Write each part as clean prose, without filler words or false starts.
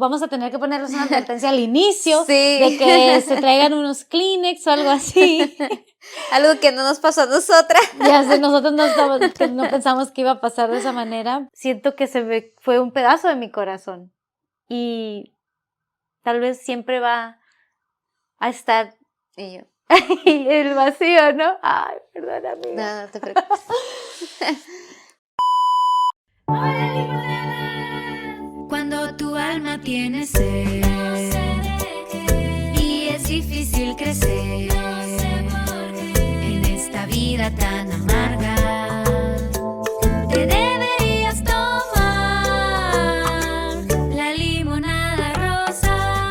Vamos a tener que ponerles una advertencia al inicio Sí. de que se traigan unos Kleenex o algo así. Algo que no nos pasó a nosotras. Ya sé, nosotros no pensamos que iba a pasar de esa manera. Siento que fue un pedazo de mi corazón. Y tal vez siempre va a estar Y yo, el vacío, ¿no? Ay, perdón, amiga. no te preocupes. Cuando tu alma tiene sed y es difícil crecer en esta vida tan amarga, te deberías tomar la limonada rosa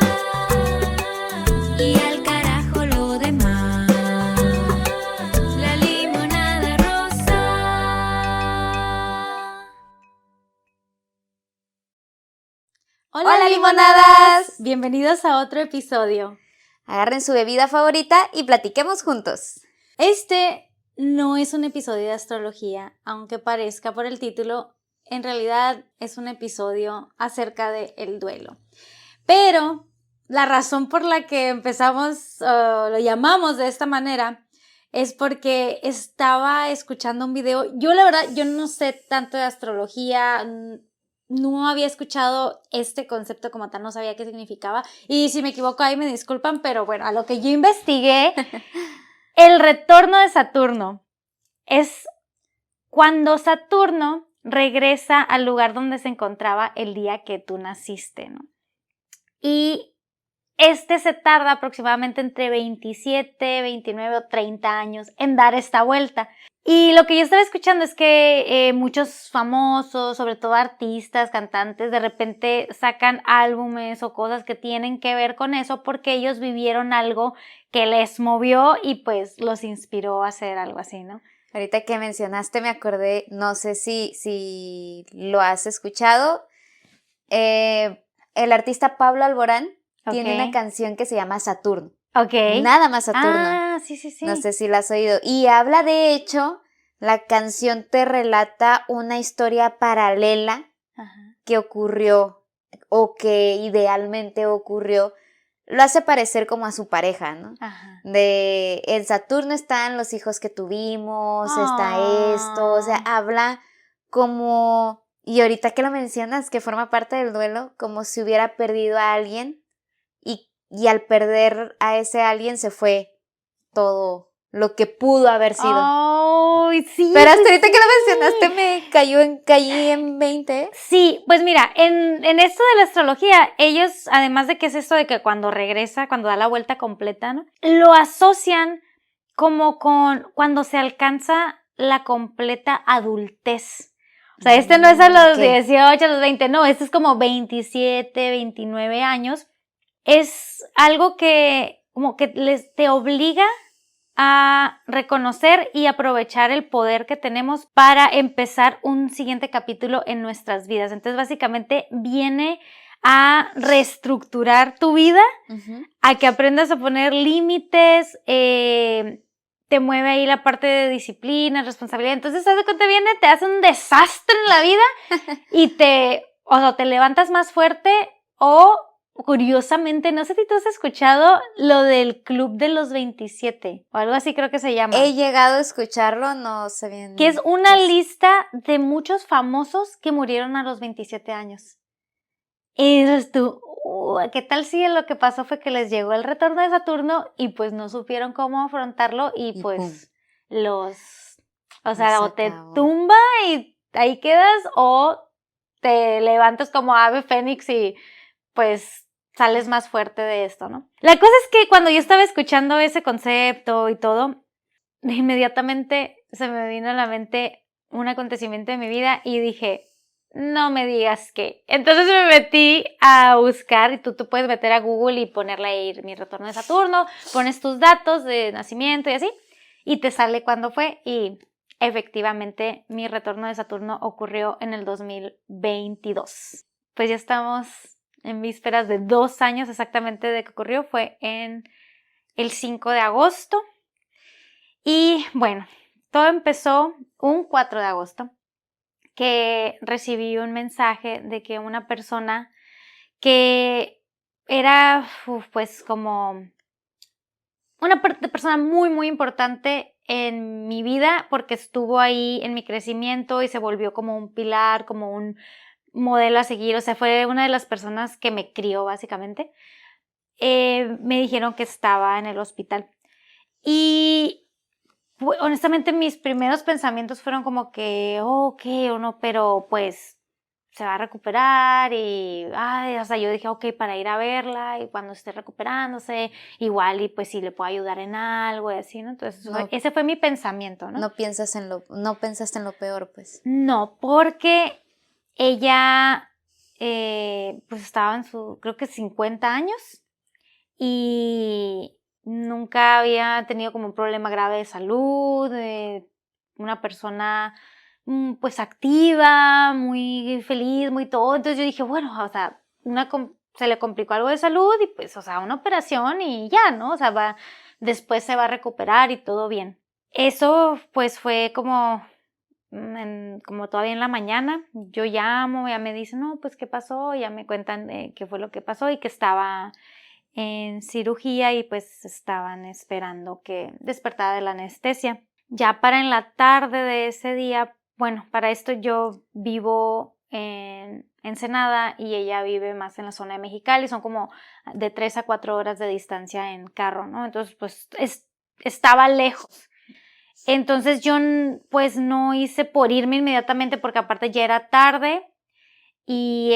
y al carajo lo demás. La limonada rosa. Hola, limonadas. Bienvenidos a otro episodio. Agarren su bebida favorita y platiquemos juntos. Este no es un episodio de astrología, aunque parezca por el título, en realidad es un episodio acerca del duelo. Pero la razón por la que empezamos, lo llamamos de esta manera, es porque estaba escuchando un video. Yo la verdad, yo no sé tanto de astrología, no había escuchado este concepto como tal, no sabía qué significaba. Y si me equivoco ahí me disculpan, pero bueno, a lo que yo investigué, el retorno de Saturno es cuando Saturno regresa al lugar donde se encontraba el día que tú naciste, ¿no? Y se tarda aproximadamente entre 27, 29 o 30 años en dar esta vuelta. Y lo que yo estaba escuchando es que muchos famosos, sobre todo artistas, cantantes, de repente sacan álbumes o cosas que tienen que ver con eso porque ellos vivieron algo que les movió y pues los inspiró a hacer algo así, ¿no? Ahorita que mencionaste me acordé, no sé si lo has escuchado, el artista Pablo Alborán tiene una canción que se llama Saturno. Okay. Nada más Saturno. Ah, sí. No sé si la has oído. Y habla, de hecho, la canción te relata una historia paralela que ocurrió o que idealmente ocurrió. Lo hace parecer como a su pareja, ¿no? Ajá. En Saturno están los hijos que tuvimos, está esto, o sea, habla como, y ahorita que lo mencionas, que forma parte del duelo, como si hubiera perdido a alguien y al perder a ese alguien se fue todo lo que pudo haber sido. Oh, sí. Pero hasta ahorita que lo mencionaste caí en 20. Sí, pues mira, en esto de la astrología, ellos, además de que es esto de que cuando regresa, cuando da la vuelta completa, ¿no? Lo asocian como con cuando se alcanza la completa adultez. O sea, no es a los 18, a los 20, no, es como 27, 29 años. Es algo que como que te obliga a reconocer y aprovechar el poder que tenemos para empezar un siguiente capítulo en nuestras vidas. Entonces, básicamente viene a reestructurar tu vida, a que aprendas a poner límites, te mueve ahí la parte de disciplina, responsabilidad. Entonces, ¿sabes cuánto viene? Te hace un desastre en la vida y te levantas más fuerte o curiosamente, no sé si tú has escuchado lo del Club de los 27 o algo así creo que se llama. He llegado a escucharlo, no sé bien. Que es una lista de muchos famosos que murieron a los 27 años. Y dices tú, ¿qué tal si lo que pasó fue que les llegó el retorno de Saturno y pues no supieron cómo afrontarlo y pues pum, o te tumba y ahí quedas o te levantas como ave fénix y pues sales más fuerte de esto, ¿no? La cosa es que cuando yo estaba escuchando ese concepto y todo, inmediatamente se me vino a la mente un acontecimiento de mi vida y dije, no me digas qué. Entonces me metí a buscar y tú puedes meter a Google y ponerle ahí mi retorno de Saturno, pones tus datos de nacimiento y así, y te sale cuándo fue y efectivamente mi retorno de Saturno ocurrió en el 2022. Pues ya estamos en vísperas de 2 años exactamente de que ocurrió, fue en el 5 de agosto. Y bueno, todo empezó un 4 de agosto, que recibí un mensaje de que una persona que era pues como una persona muy, muy importante en mi vida porque estuvo ahí en mi crecimiento y se volvió como un pilar, como un modelo a seguir. O sea, fue una de las personas que me crió básicamente. Me dijeron que estaba en el hospital. Y honestamente mis primeros pensamientos fueron como que, ok o no, pero pues se va a recuperar y, o sea, yo dije, ok, para ir a verla y cuando esté recuperándose, igual y pues si le puedo ayudar en algo y así, ¿no? Entonces, ese fue mi pensamiento, ¿no? No pensaste en lo peor, pues. No, porque ella, pues estaba en creo que 50 años y nunca había tenido como un problema grave de salud, una persona pues activa, muy feliz, muy todo. Entonces yo dije, bueno, o sea, se le complicó algo de salud y pues, o sea, una operación y ya, ¿no? O sea, después se va a recuperar y todo bien. Eso pues fue como todavía en la mañana. Yo llamo, ya me dicen, no, pues qué pasó, ya me cuentan qué fue lo que pasó y que estaba en cirugía y pues estaban esperando que despertara de la anestesia. Ya para en la tarde de ese día, bueno, para esto yo vivo en Ensenada y ella vive más en la zona de Mexicali, son como de 3 a 4 horas de distancia en carro, ¿no? Entonces pues estaba lejos. Entonces yo pues no hice por irme inmediatamente porque aparte ya era tarde y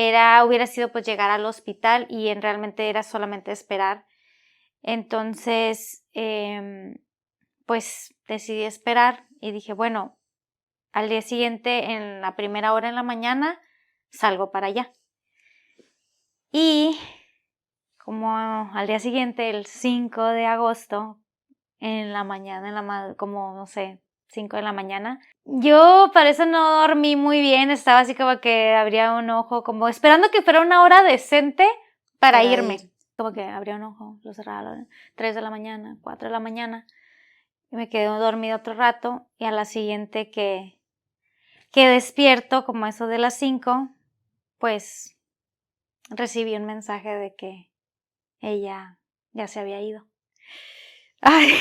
hubiera sido pues llegar al hospital y realmente era solamente esperar. Entonces pues decidí esperar y dije, bueno, al día siguiente en la primera hora en la mañana salgo para allá. Y como al día siguiente, el 5 de agosto, en la mañana, como no sé, 5 de la mañana. Yo para eso no dormí muy bien, estaba así como que abría un ojo, como esperando que fuera una hora decente para irme. Como que abría un ojo, lo cerraba a las 3 de la mañana, 4 de la mañana, y me quedé dormida otro rato, y a la siguiente que despierto, como eso de las 5, pues recibí un mensaje de que ella ya se había ido. Ay,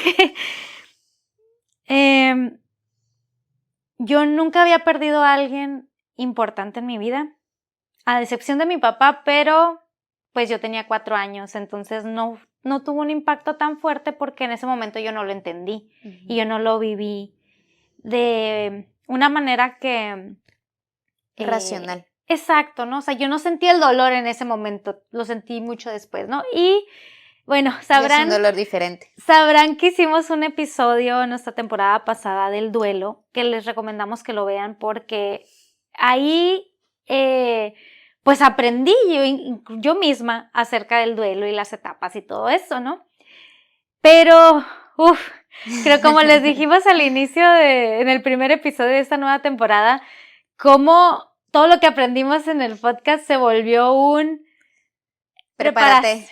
yo nunca había perdido a alguien importante en mi vida, a excepción de mi papá, pero pues yo tenía 4 años, entonces no tuvo un impacto tan fuerte porque en ese momento yo no lo entendí y yo no lo viví de una manera que... racional. Exacto, ¿no? O sea, yo no sentí el dolor en ese momento, lo sentí mucho después, ¿no? Y bueno, Es un dolor diferente. Sabrán que hicimos un episodio en nuestra temporada pasada del duelo, que les recomendamos que lo vean porque ahí pues aprendí yo misma acerca del duelo y las etapas y todo eso, ¿no? Pero, creo como les dijimos al inicio en el primer episodio de esta nueva temporada, cómo todo lo que aprendimos en el podcast se volvió un... Prepárate,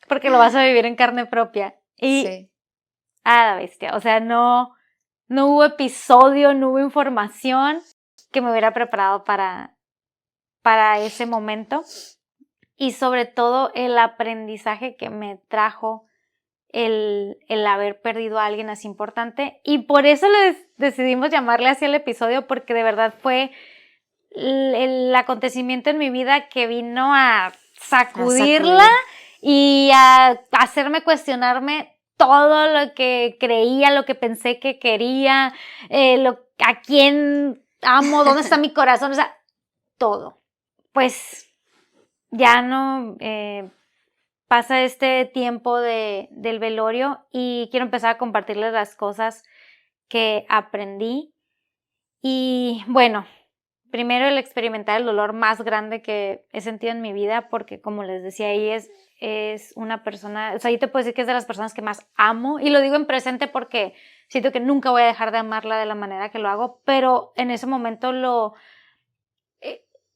porque lo vas a vivir en carne propia. Y, sí. Bestia, o sea, no hubo episodio, no hubo información que me hubiera preparado para ese momento. Y sobre todo el aprendizaje que me trajo el haber perdido a alguien así importante. Y por eso decidimos llamarle así el episodio, porque de verdad fue el acontecimiento en mi vida que vino a sacudirla y a hacerme cuestionarme todo lo que creía, lo que pensé que quería, a quién amo, dónde está mi corazón, o sea, todo. Pues ya no pasa este tiempo del velorio y quiero empezar a compartirles las cosas que aprendí. Y bueno, primero el experimentar el dolor más grande que he sentido en mi vida, porque como les decía ahí es una persona, o sea, yo te puedo decir que es de las personas que más amo, y lo digo en presente porque siento que nunca voy a dejar de amarla de la manera que lo hago, pero en ese momento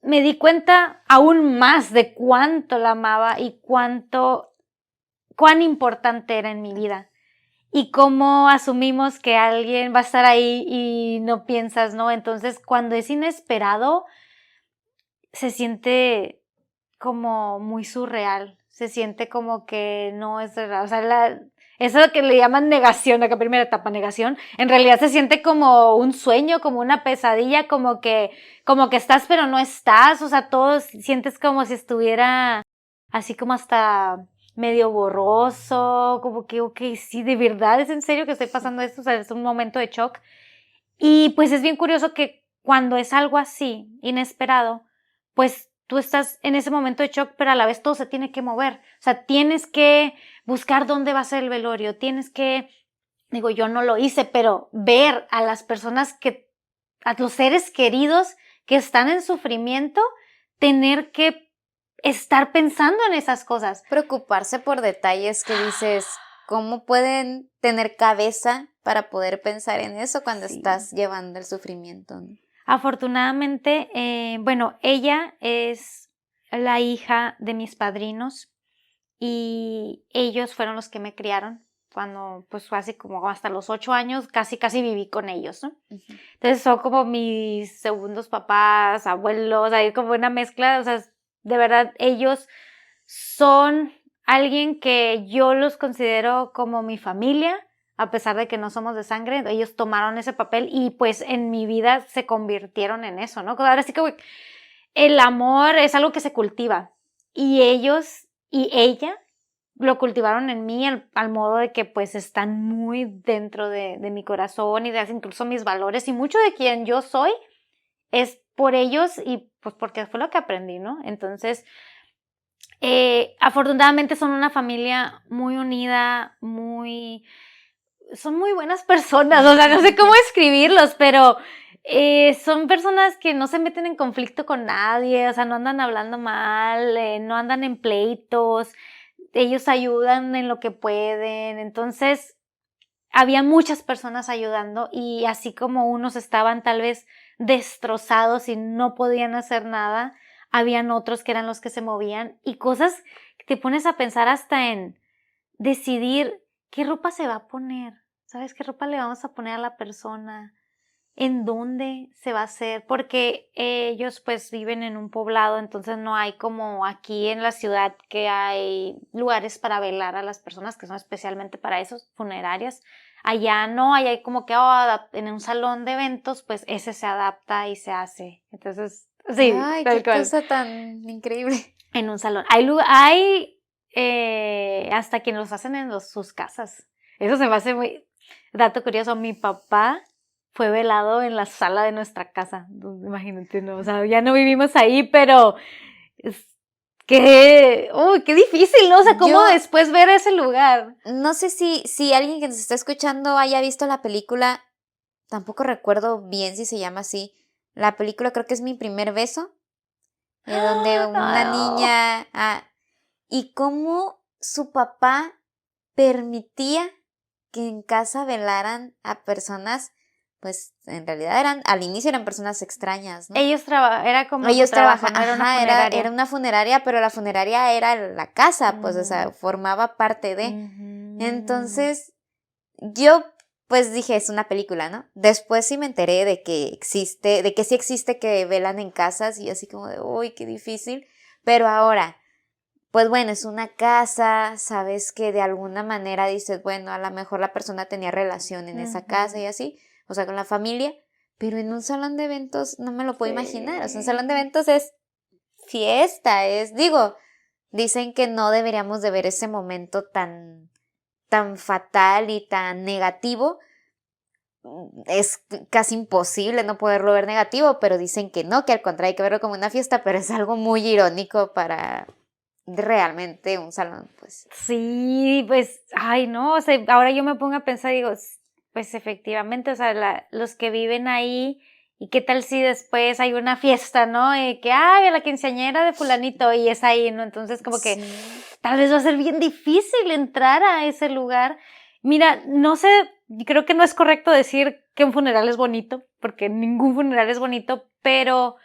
me di cuenta aún más de cuánto la amaba y cuán importante era en mi vida. Y cómo asumimos que alguien va a estar ahí y no piensas, ¿no? Entonces, cuando es inesperado, se siente como muy surreal, se siente como que no es verdad, o sea, eso es lo que le llaman negación, la primera etapa, negación, en realidad se siente como un sueño, como una pesadilla, como que estás pero no estás, o sea, todo sientes como si estuviera así como hasta medio borroso, como que, ok, sí, de verdad, es en serio que estoy pasando esto, o sea, es un momento de shock. Y pues es bien curioso que cuando es algo así, inesperado, pues tú estás en ese momento de shock, pero a la vez todo se tiene que mover. O sea, tienes que buscar dónde va a ser el velorio, tienes que, digo, yo no lo hice, pero ver a las personas a los seres queridos que están en sufrimiento, tener que estar pensando en esas cosas. Preocuparse por detalles que dices, ¿cómo pueden tener cabeza para poder pensar en eso cuando Sí. estás llevando el sufrimiento, ¿no? Afortunadamente, bueno, ella es la hija de mis padrinos y ellos fueron los que me criaron cuando, pues, fue así como hasta los 8 años, casi viví con ellos, ¿no? Uh-huh. Entonces son como mis segundos papás, abuelos, hay como una mezcla, o sea, de verdad, ellos son alguien que yo los considero como mi familia, a pesar de que no somos de sangre, ellos tomaron ese papel y pues en mi vida se convirtieron en eso, ¿no? Ahora sí que el amor es algo que se cultiva y ellos y ella lo cultivaron en mí al modo de que pues están muy dentro de mi corazón y de incluso mis valores y mucho de quien yo soy es por ellos y pues porque fue lo que aprendí, ¿no? Entonces, afortunadamente son una familia muy unida, son muy buenas personas, o sea, no sé cómo escribirlos, pero son personas que no se meten en conflicto con nadie, o sea, no andan hablando mal, no andan en pleitos, ellos ayudan en lo que pueden, entonces había muchas personas ayudando y así como unos estaban tal vez destrozados y no podían hacer nada, habían otros que eran los que se movían y cosas que te pones a pensar hasta en decidir qué ropa se va a poner, ¿sabes? ¿Qué ropa le vamos a poner a la persona? ¿En dónde se va a hacer? Porque ellos pues viven en un poblado, entonces no hay como aquí en la ciudad que hay lugares para velar a las personas que son especialmente para esos, funerarias. Allá no, allá hay como que en un salón de eventos, pues ese se adapta y se hace. Entonces, sí, Ay, tal qué cual. cosa tan increíble. En un salón. Hay hasta quienes los hacen en sus casas. Eso se me hace muy... Dato curioso, mi papá fue velado en la sala de nuestra casa. Imagínate, ¿no? O sea, ya no vivimos ahí, pero qué difícil, ¿no? O sea, ¿cómo después ver ese lugar? No sé si alguien que nos está escuchando haya visto la película, tampoco recuerdo bien si se llama así. La película creo que es Mi Primer Beso, donde una niña... y cómo su papá permitía que en casa velaran a personas, pues en realidad al inicio eran personas extrañas, ¿no? Ellos era como Ellos su trabajo, trabajan, ¿no? Era una funeraria. era una funeraria, pero la funeraria era la casa, pues, o sea, formaba parte de. Entonces, yo, pues dije, es una película, ¿no? Después sí me enteré de que sí existe que velan en casas y así como de, uy, qué difícil. Pero ahora, pues bueno, es una casa, sabes que de alguna manera dices, bueno, a lo mejor la persona tenía relación en esa casa y así, o sea, con la familia, pero en un salón de eventos no me lo puedo imaginar, o sea, un salón de eventos es fiesta, dicen que no deberíamos de ver ese momento tan fatal y tan negativo, es casi imposible no poderlo ver negativo, pero dicen que no, que al contrario hay que verlo como una fiesta, pero es algo muy irónico para realmente un salón, pues. Sí, pues, ay, no, o sea, ahora yo me pongo a pensar, digo, pues efectivamente, o sea, los que viven ahí, y qué tal si después hay una fiesta, ¿no? Que, la quinceañera de fulanito, y es ahí, ¿no? Entonces, como que tal vez va a ser bien difícil entrar a ese lugar. Mira, no sé, creo que no es correcto decir que un funeral es bonito, porque ningún funeral es bonito, pero...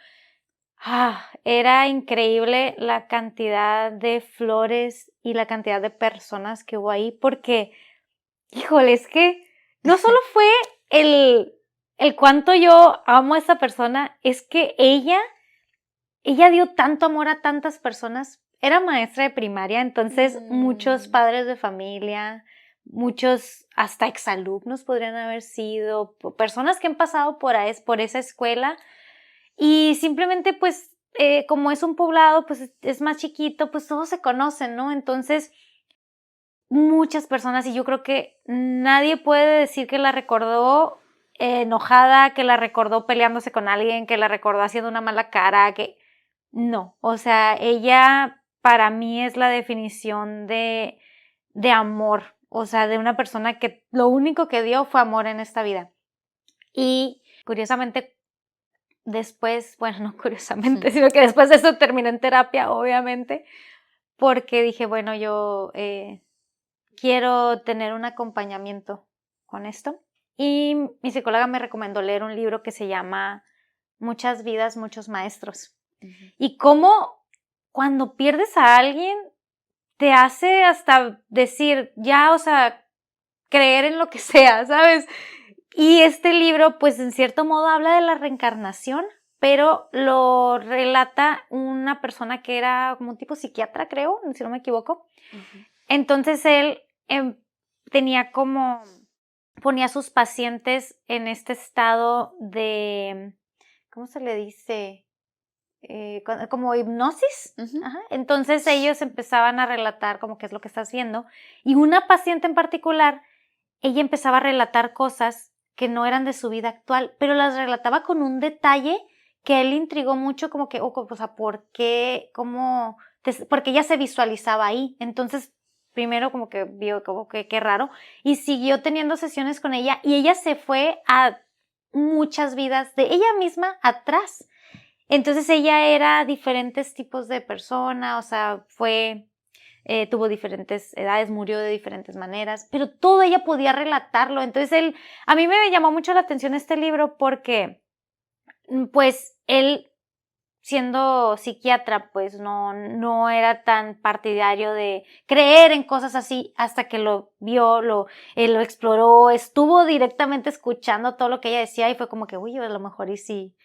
era increíble la cantidad de flores y la cantidad de personas que hubo ahí porque, híjole, es que no solo fue el cuánto yo amo a esa persona, es que ella ella dio tanto amor a tantas personas. Era maestra de primaria, entonces muchos padres de familia, muchos hasta exalumnos podrían haber sido, personas que han pasado por esa escuela y simplemente pues como es un poblado, pues es más chiquito, pues todos se conocen, ¿no? Entonces muchas personas, y yo creo que nadie puede decir que la recordó enojada, que la recordó peleándose con alguien, que la recordó haciendo una mala cara, que no, o sea, ella para mí es la definición de amor, o sea, de una persona que lo único que dio fue amor en esta vida. Y curiosamente, después, bueno, no curiosamente, sino que después de eso terminé en terapia, obviamente, porque dije, bueno, yo quiero tener un acompañamiento con esto. Y mi psicóloga me recomendó leer un libro que se llama Muchas vidas, muchos maestros. Y cómo cuando pierdes a alguien te hace hasta decir, ya, o sea, creer en lo que sea, ¿sabes? Y este libro, pues en cierto modo habla de la reencarnación, pero lo relata una persona que era como un tipo psiquiatra, creo, si no me equivoco. Entonces él ponía a sus pacientes en este estado de, ¿cómo se le dice? Como hipnosis. Ajá. Entonces ellos empezaban a relatar como qué es lo que estás viendo. Y una paciente en particular, ella empezaba a relatar cosas que no eran de su vida actual, pero las relataba con un detalle que a él le intrigó mucho, como que, o sea, ¿por qué? ¿Cómo? Porque ella se visualizaba ahí. Entonces, primero como que vio como que qué raro, y siguió teniendo sesiones con ella, y ella se fue a muchas vidas de ella misma atrás. Entonces ella era diferentes tipos de persona, o sea, tuvo diferentes edades, murió de diferentes maneras, pero todo ella podía relatarlo. Entonces a mí me llamó mucho la atención este libro porque, pues, él siendo psiquiatra, pues no era tan partidario de creer en cosas así hasta que lo vio, lo exploró, estuvo directamente escuchando todo lo que ella decía y fue como que, uy, a lo mejor y sí.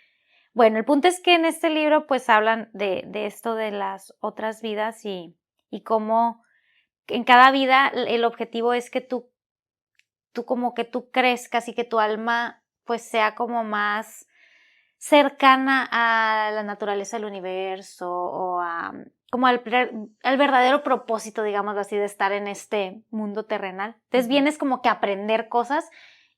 Bueno, el punto es que en este libro pues hablan de esto de las otras vidas y cómo en cada vida el objetivo es que tú como que tú crezcas y que tu alma pues sea como más cercana a la naturaleza del universo o como al verdadero propósito, digamos así, de estar en este mundo terrenal. Entonces vienes como que a aprender cosas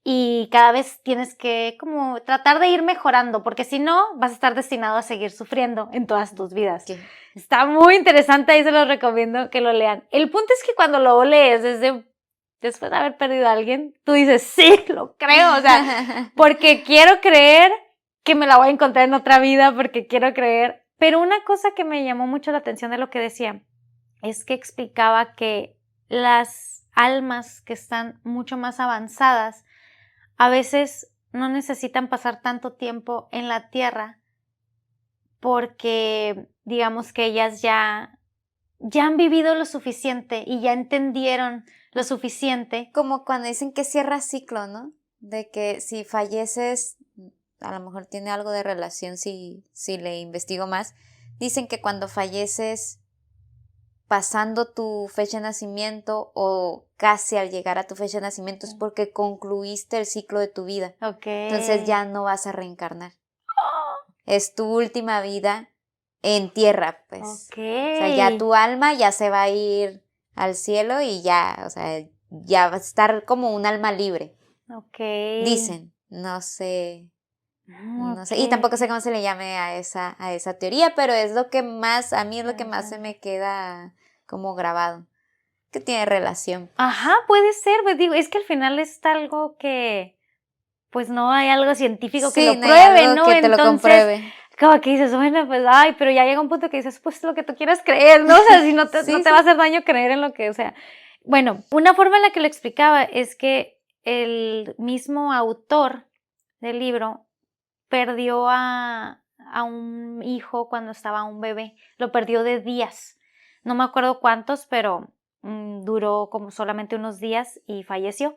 y cada vez tienes que como tratar de ir mejorando, porque si no, vas a estar destinado a seguir sufriendo en todas tus vidas. ¿Qué? Está muy interesante y se los recomiendo que lo lean. El punto es que cuando lo lees después de haber perdido a alguien, tú dices, sí, lo creo, o sea, porque quiero creer que me la voy a encontrar en otra vida, porque quiero creer. Pero una cosa que me llamó mucho la atención de lo que decía es que explicaba que las almas que están mucho más avanzadas a veces no necesitan pasar tanto tiempo en la tierra porque digamos que ellas ya han vivido lo suficiente y ya entendieron lo suficiente. Como cuando dicen que cierra ciclo, ¿no? De que si falleces, a lo mejor tiene algo de relación si le investigo más. Dicen que cuando falleces pasando tu fecha de nacimiento o casi al llegar a tu fecha de nacimiento es porque concluiste el ciclo de tu vida. Okay. Entonces ya no vas a reencarnar. Es tu última vida en tierra, pues. Okay. O sea, ya tu alma ya se va a ir al cielo y ya, o sea, ya va a estar como un alma libre. Okay. Dicen, no sé. No sé, y Okay. tampoco sé cómo se le llame a esa teoría, pero es lo que más, a mí es lo que más se me queda como grabado, que tiene relación. Ajá, puede ser, pues digo, es que al final es algo que, pues no hay algo científico que Sí, lo no hay pruebe, algo ¿no? que te lo Entonces, compruebe. como que dices, bueno, pues, ay, pero ya llega un punto que dices, pues lo que tú quieras creer, ¿no? O sea, si no te, Sí, no te va a hacer daño creer en lo que, o sea. Bueno, una forma en la que lo explicaba es que el mismo autor del libro perdió a un hijo cuando estaba un bebé, lo perdió de días, no me acuerdo cuántos, pero duró como solamente unos días y falleció.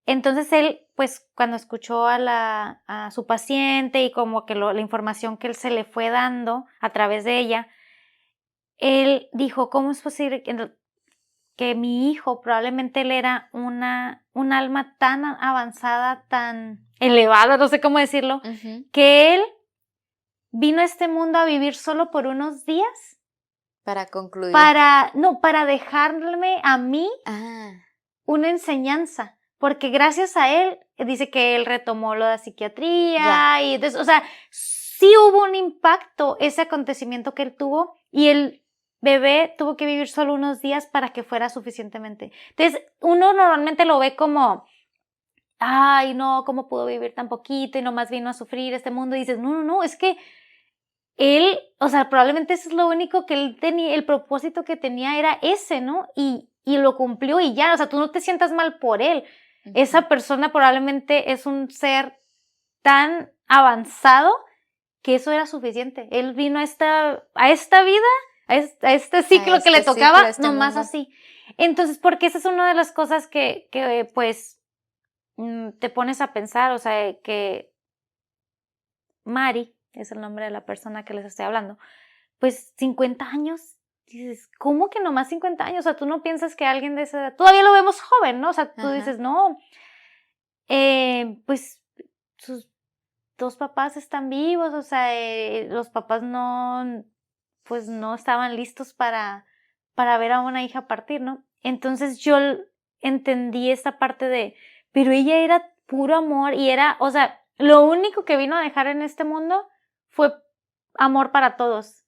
Entonces él, pues cuando escuchó a su paciente y como que la información que él se le fue dando a través de ella, él dijo, ¿cómo es posible que mi hijo, probablemente él era un alma tan avanzada, tan elevada, no sé cómo decirlo, que él vino a este mundo a vivir solo por unos días? Para concluir. Para dejarme a mí Ah, una enseñanza, porque gracias a él, dice que él retomó lo de psiquiatría y entonces, o sea, sí hubo un impacto ese acontecimiento que él tuvo y el bebé tuvo que vivir solo unos días para que fuera suficientemente. Entonces, uno normalmente lo ve como, ay, no, ¿cómo pudo vivir tan poquito y nomás vino a sufrir este mundo? Y dices, no, es que él, o sea, probablemente eso es lo único que él tenía, el propósito que tenía era ese, ¿no? Y lo cumplió y ya, o sea, tú no te sientas mal por él. Esa persona probablemente es un ser tan avanzado que eso era suficiente. Él vino a esta vida, a este ciclo que le tocaba, nomás así. Entonces, porque esa es una de las cosas que pues, te pones a pensar, o sea, que Mari, es el nombre de la persona que les estoy hablando, pues 50 años, dices, ¿cómo que nomás 50 años? O sea, tú no piensas que alguien de esa edad, todavía lo vemos joven, ¿no? O sea, tú dices, no, pues sus dos papás están vivos, o sea, los papás pues no estaban listos para ver a una hija partir, ¿no? Entonces yo entendí esta parte pero ella era puro amor y era, o sea, lo único que vino a dejar en este mundo fue amor para todos.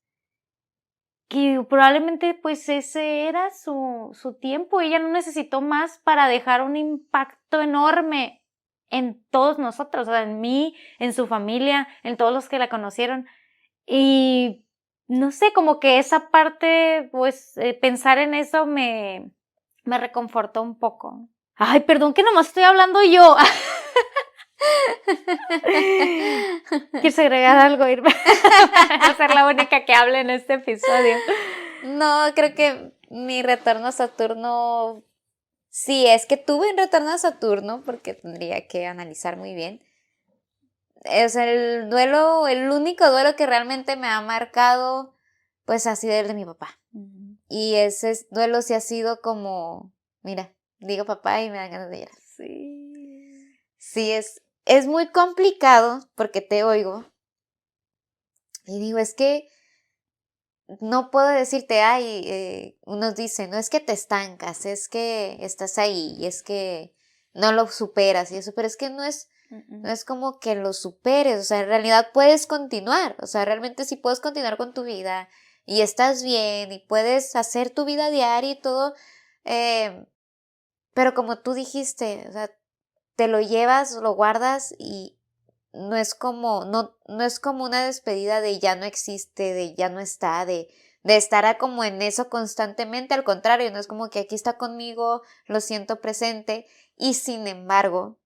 Que probablemente pues ese era su tiempo. Ella no necesitó más para dejar un impacto enorme en todos nosotros, o sea, en mí, en su familia, en todos los que la conocieron. Y no sé, como que esa parte, pues pensar en eso me reconfortó un poco. Ay, perdón que nomás estoy hablando yo. ¿Quieres agregar algo, Irma? Para ser la única que hable en este episodio. No, creo que mi retorno a Saturno, sí, es que tuve un retorno a Saturno, porque tendría que analizar muy bien. Es el único duelo que realmente me ha marcado, pues ha sido el de mi papá. Y ese duelo sí ha sido como, mira, digo papá y me dan ganas de llorar. Sí. Sí, es muy complicado porque te oigo y digo, es que no puedo decirte, unos dicen, no es que te estancas, es que estás ahí, y es que no lo superas y eso, pero es que no es como que lo superes, o sea, en realidad puedes continuar, o sea, realmente sí puedes continuar con tu vida y estás bien y puedes hacer tu vida diaria y todo, pero como tú dijiste, o sea, te lo llevas, lo guardas y no es como una despedida de ya no existe, de ya no está, de estar como en eso constantemente, al contrario, no es como que aquí está conmigo, lo siento presente, y sin embargo,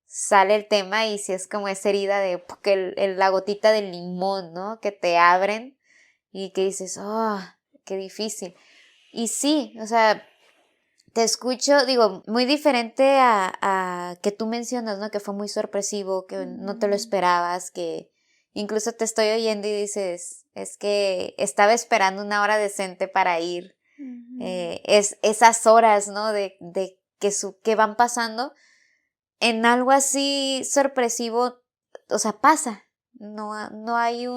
sale el tema y si es como esa herida de que la gotita de limón, ¿no? Que te abren y que dices, oh, qué difícil. Y sí, o sea, te escucho, digo, muy diferente a que tú mencionas, ¿no? Que fue muy sorpresivo, que no te lo esperabas, que incluso te estoy oyendo y dices, es que estaba esperando una hora decente para ir. Esas horas, ¿no? De que van pasando en algo así sorpresivo, o sea, pasa. No hay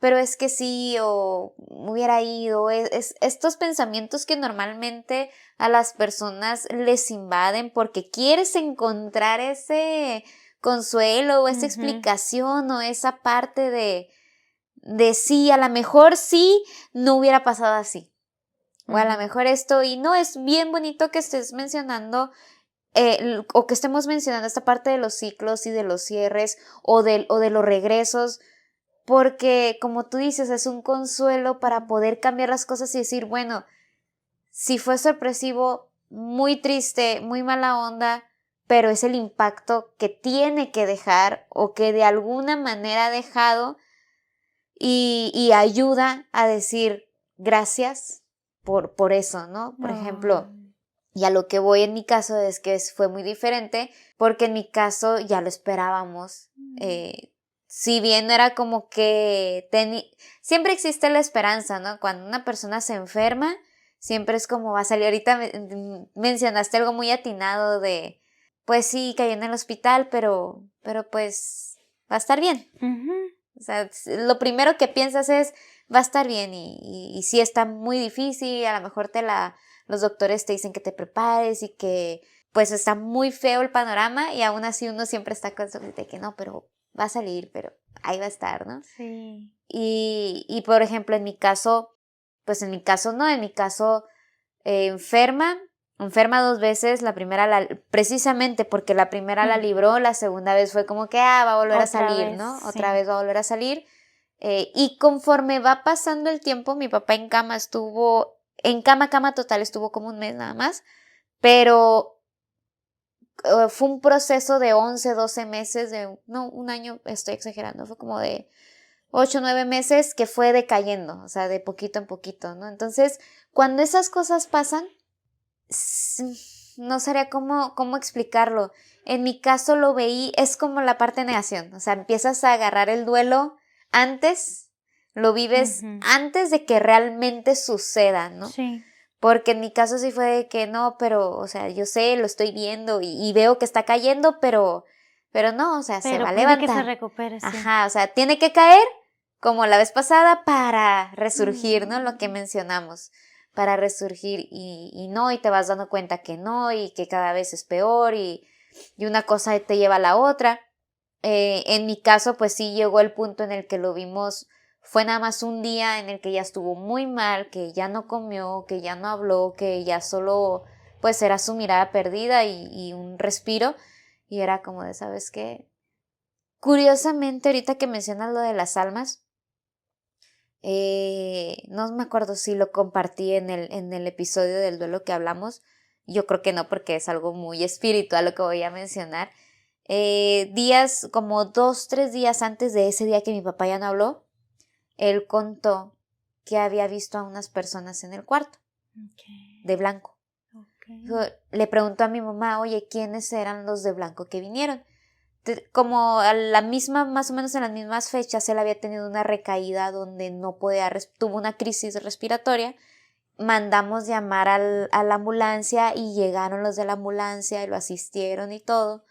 pero es que sí, o hubiera ido, estos pensamientos que normalmente a las personas les invaden porque quieres encontrar ese consuelo o esa explicación o esa parte de sí, a lo mejor sí, no hubiera pasado así. O a lo mejor esto, y no, es bien bonito que estés mencionando o que estemos mencionando esta parte de los ciclos y de los cierres o de los regresos, porque como tú dices, es un consuelo para poder cambiar las cosas y decir, bueno, si fue sorpresivo, muy triste, muy mala onda, pero es el impacto que tiene que dejar o que de alguna manera ha dejado y ayuda a decir gracias por eso, ¿no? Por ejemplo, Y a lo que voy en mi caso es que fue muy diferente porque en mi caso ya lo esperábamos. Si bien era como que siempre existe la esperanza, ¿no? Cuando una persona se enferma, siempre es como va a salir. Ahorita mencionaste algo muy atinado de, pues sí, cayó en el hospital, pero pues va a estar bien. O sea, lo primero que piensas es, va a estar bien y sí está muy difícil, a lo mejor los doctores te dicen que te prepares y que pues está muy feo el panorama y aún así uno siempre está consciente de que no, pero va a salir, pero ahí va a estar, ¿no? Sí. Y por ejemplo, en mi caso enferma 2 veces, la primera precisamente porque la primera la libró, la segunda vez fue como que va a volver a salir, ¿no? Sí. Otra vez va a volver a salir. Y conforme va pasando el tiempo, mi papá en cama total estuvo como un mes nada más, pero fue un proceso de 11, 12 meses, no, un año, estoy exagerando, fue como de 8, 9 meses que fue decayendo, o sea, de poquito en poquito, ¿no? Entonces, cuando esas cosas pasan, no sabría cómo explicarlo. En mi caso lo veí, es como la parte de negación, o sea, empiezas a agarrar el duelo antes, lo vives antes de que realmente suceda, ¿no? Sí. Porque en mi caso sí fue de que no, pero, o sea, yo sé, lo estoy viendo y veo que está cayendo, pero no, o sea, se va a levantar. Que se recupere, sí. Ajá, o sea, tiene que caer como la vez pasada para resurgir, ¿no? Lo que mencionamos, para resurgir y no, y te vas dando cuenta que no, y que cada vez es peor y una cosa te lleva a la otra. En mi caso, pues sí llegó el punto en el que lo vimos. Fue nada más un día en el que ya estuvo muy mal, que ya no comió, que ya no habló, que ya solo pues era su mirada perdida y un respiro. Y era como de, ¿sabes qué? Curiosamente, ahorita que mencionas lo de las almas, no me acuerdo si lo compartí en el episodio del duelo que hablamos. Yo creo que no, porque es algo muy espiritual lo que voy a mencionar. Días, como 2, 3 días antes de ese día que mi papá ya no habló, él contó que había visto a unas personas en el cuarto, de blanco. Le preguntó a mi mamá, oye, ¿quiénes eran los de blanco que vinieron? Como a más o menos en las mismas fechas, él había tenido una recaída donde no podía, tuvo una crisis respiratoria. Mandamos llamar a la ambulancia y llegaron los de la ambulancia y lo asistieron y todo.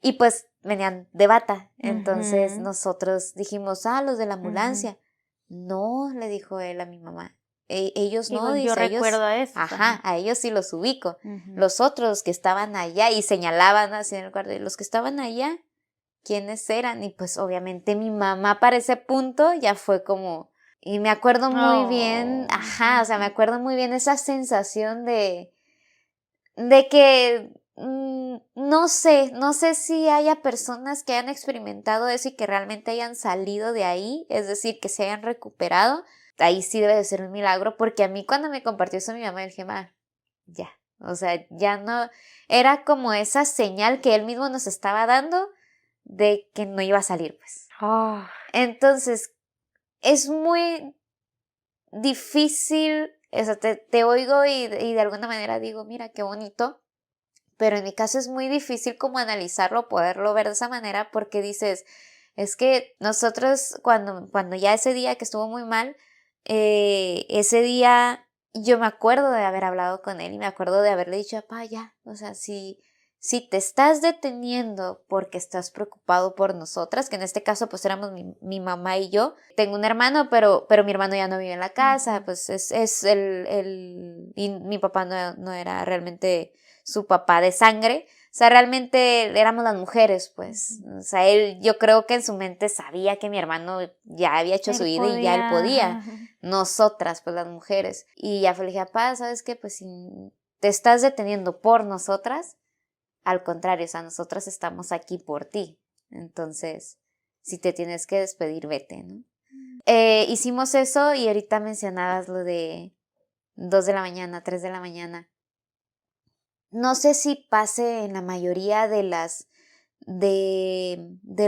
Y pues venían de bata. Entonces nosotros dijimos, los de la ambulancia. No, le dijo él a mi mamá. Ellos no, dice, yo recuerdo a eso. Ajá, a ellos sí los ubico. Los otros que estaban allá y señalaban así en el cuarto, los que estaban allá, ¿quiénes eran? Y pues obviamente mi mamá para ese punto ya fue como, y me acuerdo muy bien, o sea, me acuerdo muy bien esa sensación de que no sé si haya personas que hayan experimentado eso y que realmente hayan salido de ahí, es decir, que se hayan recuperado. Ahí sí debe de ser un milagro, porque a mí cuando me compartió eso mi mamá, dije, ya, o sea, ya no, era como esa señal que él mismo nos estaba dando de que no iba a salir, pues. Entonces, es muy difícil, o sea, te oigo y de alguna manera digo, mira, qué bonito, pero en mi caso es muy difícil como analizarlo, poderlo ver de esa manera, porque dices, es que nosotros cuando ya ese día que estuvo muy mal, ese día yo me acuerdo de haber hablado con él y me acuerdo de haberle dicho, papá, ya, o sea, si te estás deteniendo porque estás preocupado por nosotras, que en este caso pues éramos mi mamá y yo. Tengo un hermano, pero mi hermano ya no vive en la casa, pues es y mi papá no era realmente su papá de sangre. O sea, realmente éramos las mujeres, pues. O sea, él, yo creo que en su mente sabía que mi hermano ya había hecho su vida y ya él podía. Nosotras, pues las mujeres. Y ya le dije, papá, ¿sabes qué? Pues si te estás deteniendo por nosotras, al contrario, o sea, nosotras estamos aquí por ti. Entonces, si te tienes que despedir, vete, ¿no? Hicimos eso y ahorita mencionabas lo de 2 de la mañana, 3 de la mañana. No sé si pase en la mayoría de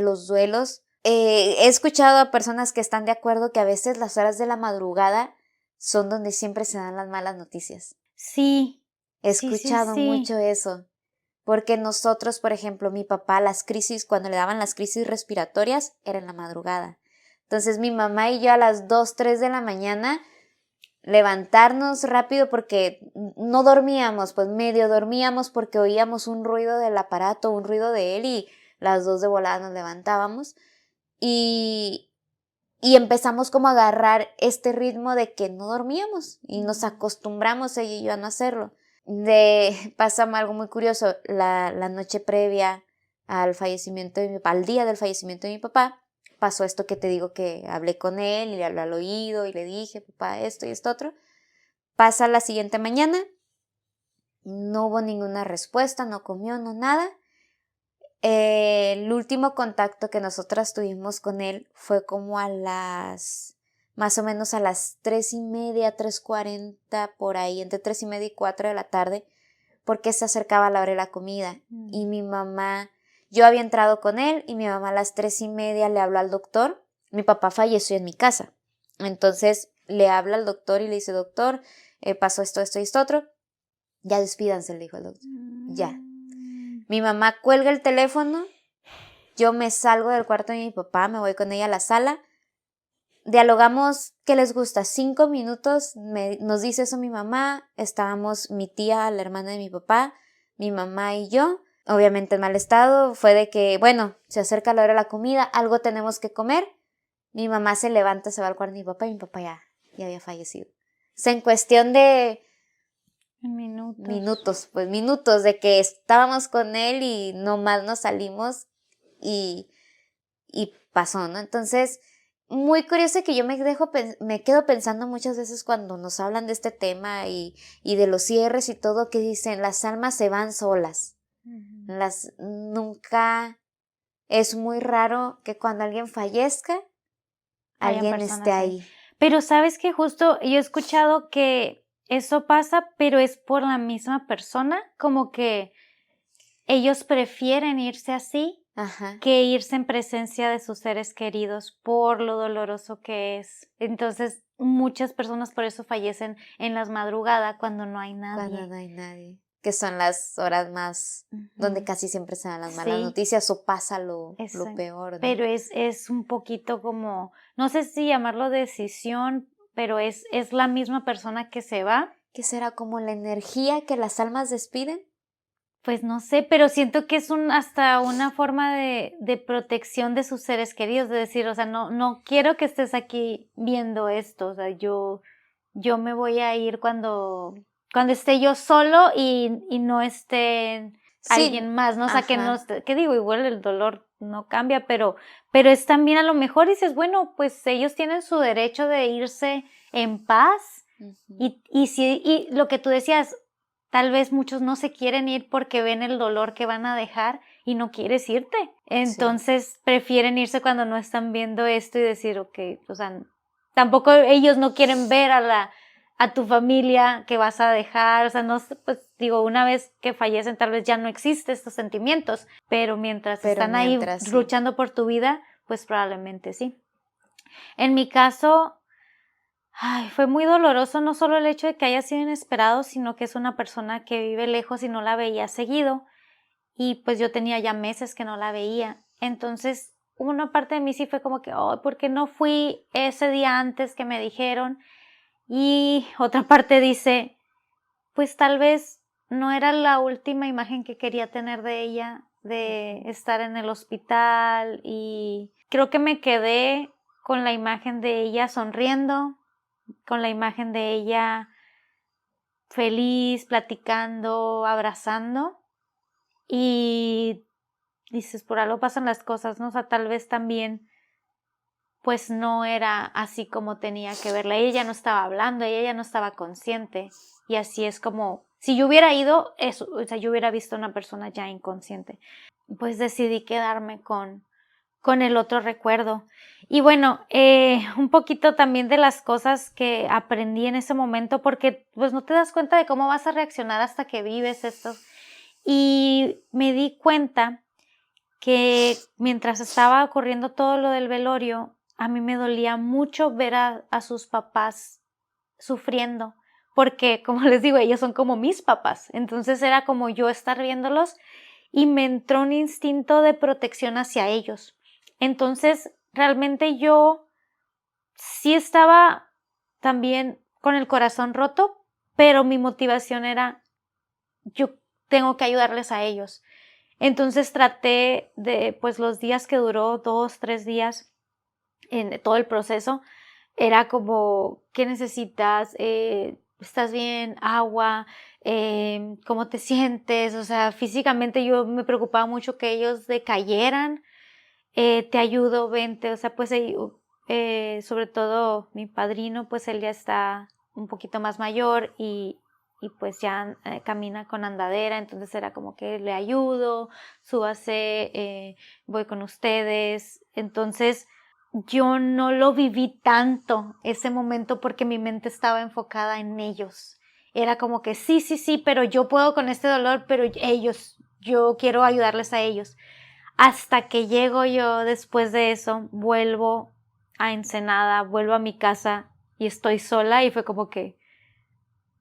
los duelos. He escuchado a personas que están de acuerdo que a veces las horas de la madrugada son donde siempre se dan las malas noticias. Sí, He Sí, sí, escuchado sí. mucho eso. Porque nosotros, por ejemplo, mi papá, cuando le daban las crisis respiratorias, era en la madrugada. Entonces mi mamá y yo a las 2, 3 de la mañana, levantarnos rápido porque no dormíamos, pues medio dormíamos porque oíamos un ruido del aparato, un ruido de él y las 2 de volada nos levantábamos y empezamos como a agarrar este ritmo de que no dormíamos y nos acostumbramos ella y yo a no hacerlo. Pasa algo muy curioso, la noche previa al fallecimiento de mi papá, al día del fallecimiento de mi papá, pasó esto que te digo que hablé con él y le hablé al oído y le dije, papá, esto y esto otro. Pasa la siguiente mañana, no hubo ninguna respuesta, no comió, no nada. El último contacto que nosotras tuvimos con él fue como más o menos a las 3:30, 3:40, por ahí, entre 3:30 y 4 de la tarde, porque se acercaba la hora de la comida. Y mi mamá, yo había entrado con él y mi mamá a las 3:30 le habló al doctor. Mi papá falleció en mi casa. Entonces le habla al doctor y le dice, doctor, pasó esto, esto y esto otro. Ya despídanse, le dijo el doctor. Ya. Mi mamá cuelga el teléfono, yo me salgo del cuarto de mi papá, me voy con ella a la sala, dialogamos, ¿qué les gusta? 5 minutos, nos dice eso mi mamá, estábamos mi tía, la hermana de mi papá, mi mamá y yo, obviamente en mal estado, fue de que, bueno, se acerca la hora de la comida, algo tenemos que comer, mi mamá se levanta, se va al cuarto de mi papá y mi papá ya había fallecido. O sea, en cuestión de minutos de que estábamos con él y nomás nos salimos y pasó, ¿no? Entonces, muy curioso que yo me quedo pensando muchas veces cuando nos hablan de este tema y de los cierres y todo, que dicen, las almas se van solas. Nunca, es muy raro que cuando alguien fallezca, alguien esté ahí. Pero sabes que justo yo he escuchado que eso pasa, pero es por la misma persona, como que ellos prefieren irse así Ajá. que irse en presencia de sus seres queridos por lo doloroso que es. Entonces, muchas personas por eso fallecen en las madrugadas cuando no hay nadie. Cuando no hay nadie. Que son las horas más donde casi siempre se dan las malas Sí. noticias o pasa lo peor, ¿no? Pero es un poquito como, no sé si llamarlo decisión, pero es la misma persona que se va. ¿Qué será como la energía que las almas despiden? Pues no sé, pero siento que es hasta una forma de protección de sus seres queridos, de decir, o sea, no quiero que estés aquí viendo esto, o sea, yo me voy a ir cuando esté yo solo y no esté alguien más, ¿no? O sea, que digo, igual el dolor no cambia, pero es también a lo mejor dices, bueno, pues ellos tienen su derecho de irse en paz. Y lo que tú decías, tal vez muchos no se quieren ir porque ven el dolor que van a dejar y no quieres irte. Entonces prefieren irse cuando no están viendo esto y decir, ok, o sea, tampoco ellos no quieren ver a tu familia que vas a dejar. O sea, no sé, pues digo, una vez que fallecen tal vez ya no existen estos sentimientos, pero mientras están ahí luchando por tu vida, pues probablemente sí. En mi caso, fue muy doloroso, no solo el hecho de que haya sido inesperado, sino que es una persona que vive lejos y no la veía seguido. Y pues yo tenía ya meses que no la veía. Entonces, una parte de mí sí fue como que, ¿por qué no fui ese día antes que me dijeron? Y otra parte dice, pues tal vez no era la última imagen que quería tener de ella, de estar en el hospital. Y creo que me quedé con la imagen de ella sonriendo, con la imagen de ella feliz, platicando, abrazando, y dices, por algo pasan las cosas, ¿no? O sea, tal vez también pues no era así como tenía que verla. Ella ya no estaba hablando, ella ya no estaba consciente, y así es como, si yo hubiera ido, eso, o sea, yo hubiera visto a una persona ya inconsciente. Pues decidí quedarme con el otro recuerdo. Y bueno, un poquito también de las cosas que aprendí en ese momento, porque pues no te das cuenta de cómo vas a reaccionar hasta que vives esto. Y me di cuenta que mientras estaba ocurriendo todo lo del velorio, a mí me dolía mucho ver a sus papás sufriendo, porque, como les digo, ellos son como mis papás. Entonces era como yo estar viéndolos y me entró un instinto de protección hacia ellos. Entonces, realmente yo sí estaba también con el corazón roto, pero mi motivación era, yo tengo que ayudarles a ellos. Entonces traté de, pues los días que duró, 2, 3 días en todo el proceso, era como, ¿qué necesitas? ¿Estás bien? ¿Agua? ¿Cómo te sientes? O sea, físicamente yo me preocupaba mucho que ellos decayeran. Te ayudo, vente. O sea, pues sobre todo mi padrino, pues él ya está un poquito más mayor y pues ya camina con andadera, entonces era como que le ayudo, súbase, voy con ustedes. Entonces yo no lo viví tanto ese momento porque mi mente estaba enfocada en ellos. Era como que sí, pero yo puedo con este dolor, pero yo quiero ayudarles a ellos. Hasta que llego yo después de eso, vuelvo a Ensenada, vuelvo a mi casa y estoy sola y fue como que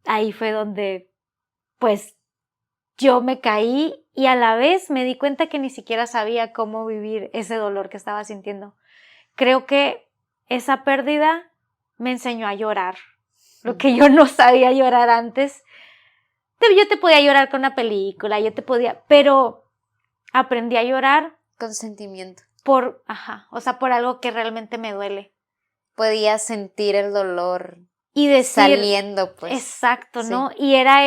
ahí fue donde pues yo me caí y a la vez me di cuenta que ni siquiera sabía cómo vivir ese dolor que estaba sintiendo. Creo que esa pérdida me enseñó a llorar, lo que yo no sabía llorar antes. Yo te podía llorar con una película, pero aprendí a llorar Con sentimiento. por algo que realmente me duele. Podías sentir el dolor Y decir, saliendo, pues. exacto, Sí. ¿no? Y era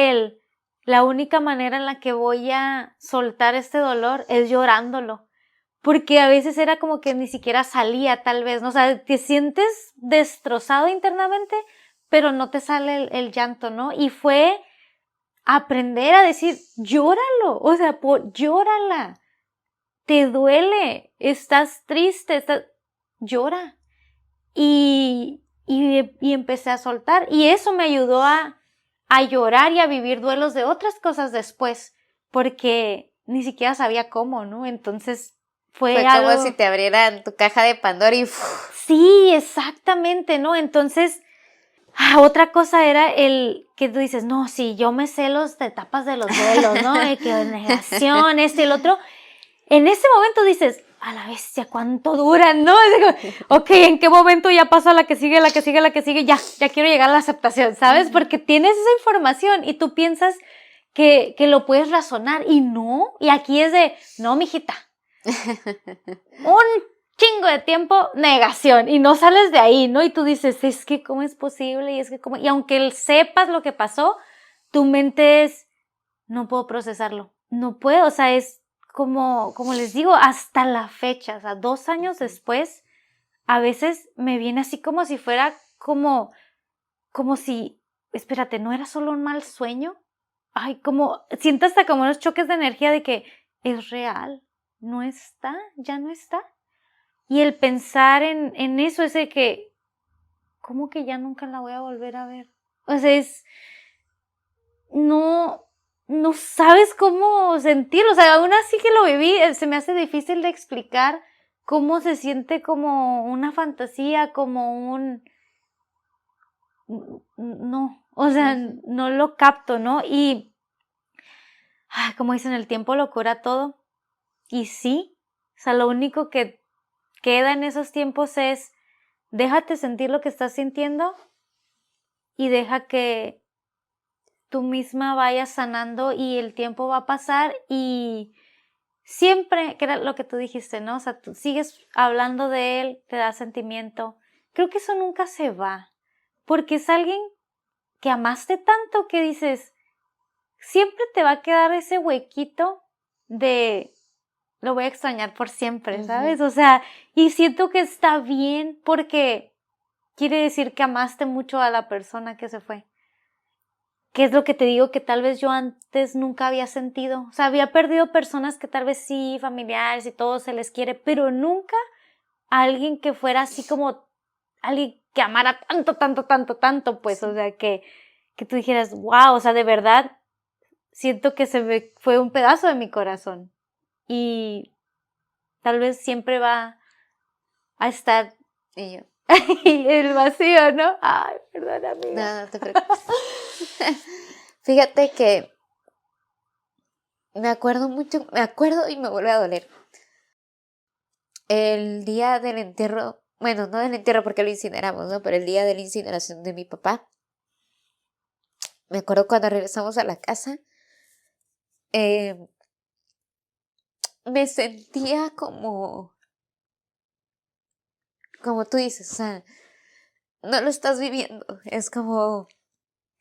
la única manera en la que voy a soltar este dolor es llorándolo. Porque a veces era como que ni siquiera salía, tal vez, ¿no? O sea, te sientes destrozado internamente, pero no te sale el llanto, ¿no? Y fue aprender a decir, llóralo, o sea, llórala. Te duele, estás triste, llora. Y empecé a soltar. Y eso me ayudó a llorar y a vivir duelos de otras cosas después, porque ni siquiera sabía cómo, ¿no? Entonces fue algo... como si te abrieran tu caja de Pandora y... Sí, exactamente, ¿no? Entonces, otra cosa era el que tú dices, no, sí, yo me sé las etapas de los duelos, ¿no? Que negación, y el otro. En ese momento dices, a la bestia, ¿cuánto duran, no? Ok, ¿en qué momento ya pasa la que sigue, la que sigue, la que sigue? Ya quiero llegar a la aceptación, ¿sabes? Porque tienes esa información y tú piensas que lo puedes razonar y no. Y aquí es de, no, mijita. Un chingo de tiempo, negación. Y no sales de ahí, ¿no? Y tú dices, es que ¿cómo es posible? Y aunque sepas lo que pasó, tu mente es, no puedo procesarlo. No puedo, o sea, es como les digo, hasta la fecha, o sea, 2 años después, a veces me viene así como si fuera como si, espérate, ¿no era solo un mal sueño? Ay, siento hasta como unos choques de energía de que es real, no está, ya no está. Y el pensar en eso es de que, ¿cómo que ya nunca la voy a volver a ver? O sea, no sabes cómo sentirlo, o sea, aún así que lo viví, se me hace difícil de explicar cómo se siente como una fantasía, no, o sea, no lo capto, ¿no? Y, como dicen, el tiempo lo cura todo, y sí, o sea, lo único que queda en esos tiempos es, déjate sentir lo que estás sintiendo y deja que tú misma vayas sanando y el tiempo va a pasar y siempre, que era lo que tú dijiste, ¿no? O sea, tú sigues hablando de él, te da sentimiento. Creo que eso nunca se va, porque es alguien que amaste tanto que dices, siempre te va a quedar ese huequito de lo voy a extrañar por siempre, ¿sabes? O sea, y siento que está bien porque quiere decir que amaste mucho a la persona que se fue. ¿Qué es lo que te digo que tal vez yo antes nunca había sentido? O sea, había perdido personas que tal vez sí, familiares y todo se les quiere, pero nunca a alguien que fuera así como alguien que amara tanto, pues, o sea, que tú dijeras, wow, o sea, de verdad, siento que fue un pedazo de mi corazón y tal vez siempre va a estar Y yo. y el vacío, ¿no? Ay, perdón, amiga. No te preocupes. Fíjate que me acuerdo y me vuelve a doler. El día del entierro, bueno, no del entierro porque lo incineramos, ¿no? Pero el día de la incineración de mi papá, me acuerdo cuando regresamos a la casa, me sentía como tú dices, o sea, no lo estás viviendo, es como,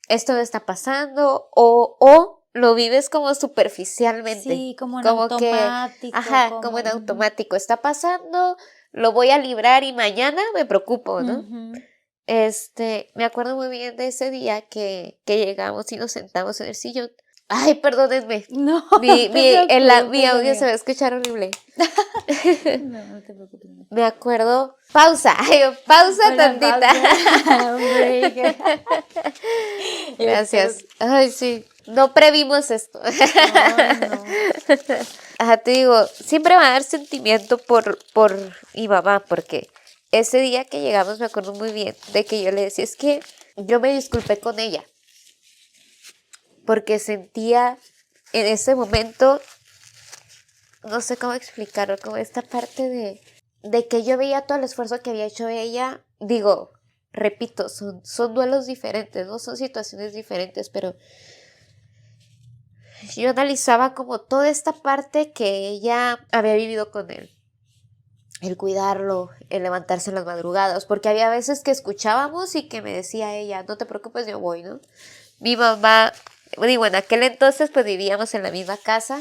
esto me está pasando, o lo vives como superficialmente. Sí, como en como que, automático. ajá, como en automático, está pasando, lo voy a librar y mañana me preocupo, ¿no? Ujú. Me acuerdo muy bien de ese día que llegamos y nos sentamos en el sillón. Ay, perdónenme. No, Mi mi audio se va a escuchar horrible. No te preocupes. Me acuerdo. Pausa. Pausa Una tantita. pausa, un break. Gracias. Ay, sí. No previmos esto. Ay, no. Ajá, te digo, siempre va a dar sentimiento por mi mamá, porque ese día que llegamos me acuerdo muy bien de que yo le decía, es que yo me disculpé con ella, porque sentía en ese momento, no sé cómo explicarlo, como esta parte de que yo veía todo el esfuerzo que había hecho ella. Digo, repito, son duelos diferentes, no son situaciones diferentes, pero yo analizaba como toda esta parte que ella había vivido con él. El cuidarlo, el levantarse en las madrugadas, porque había veces que escuchábamos y que me decía ella, no te preocupes, yo voy, ¿no? Mi mamá, digo, en aquel entonces pues vivíamos en la misma casa,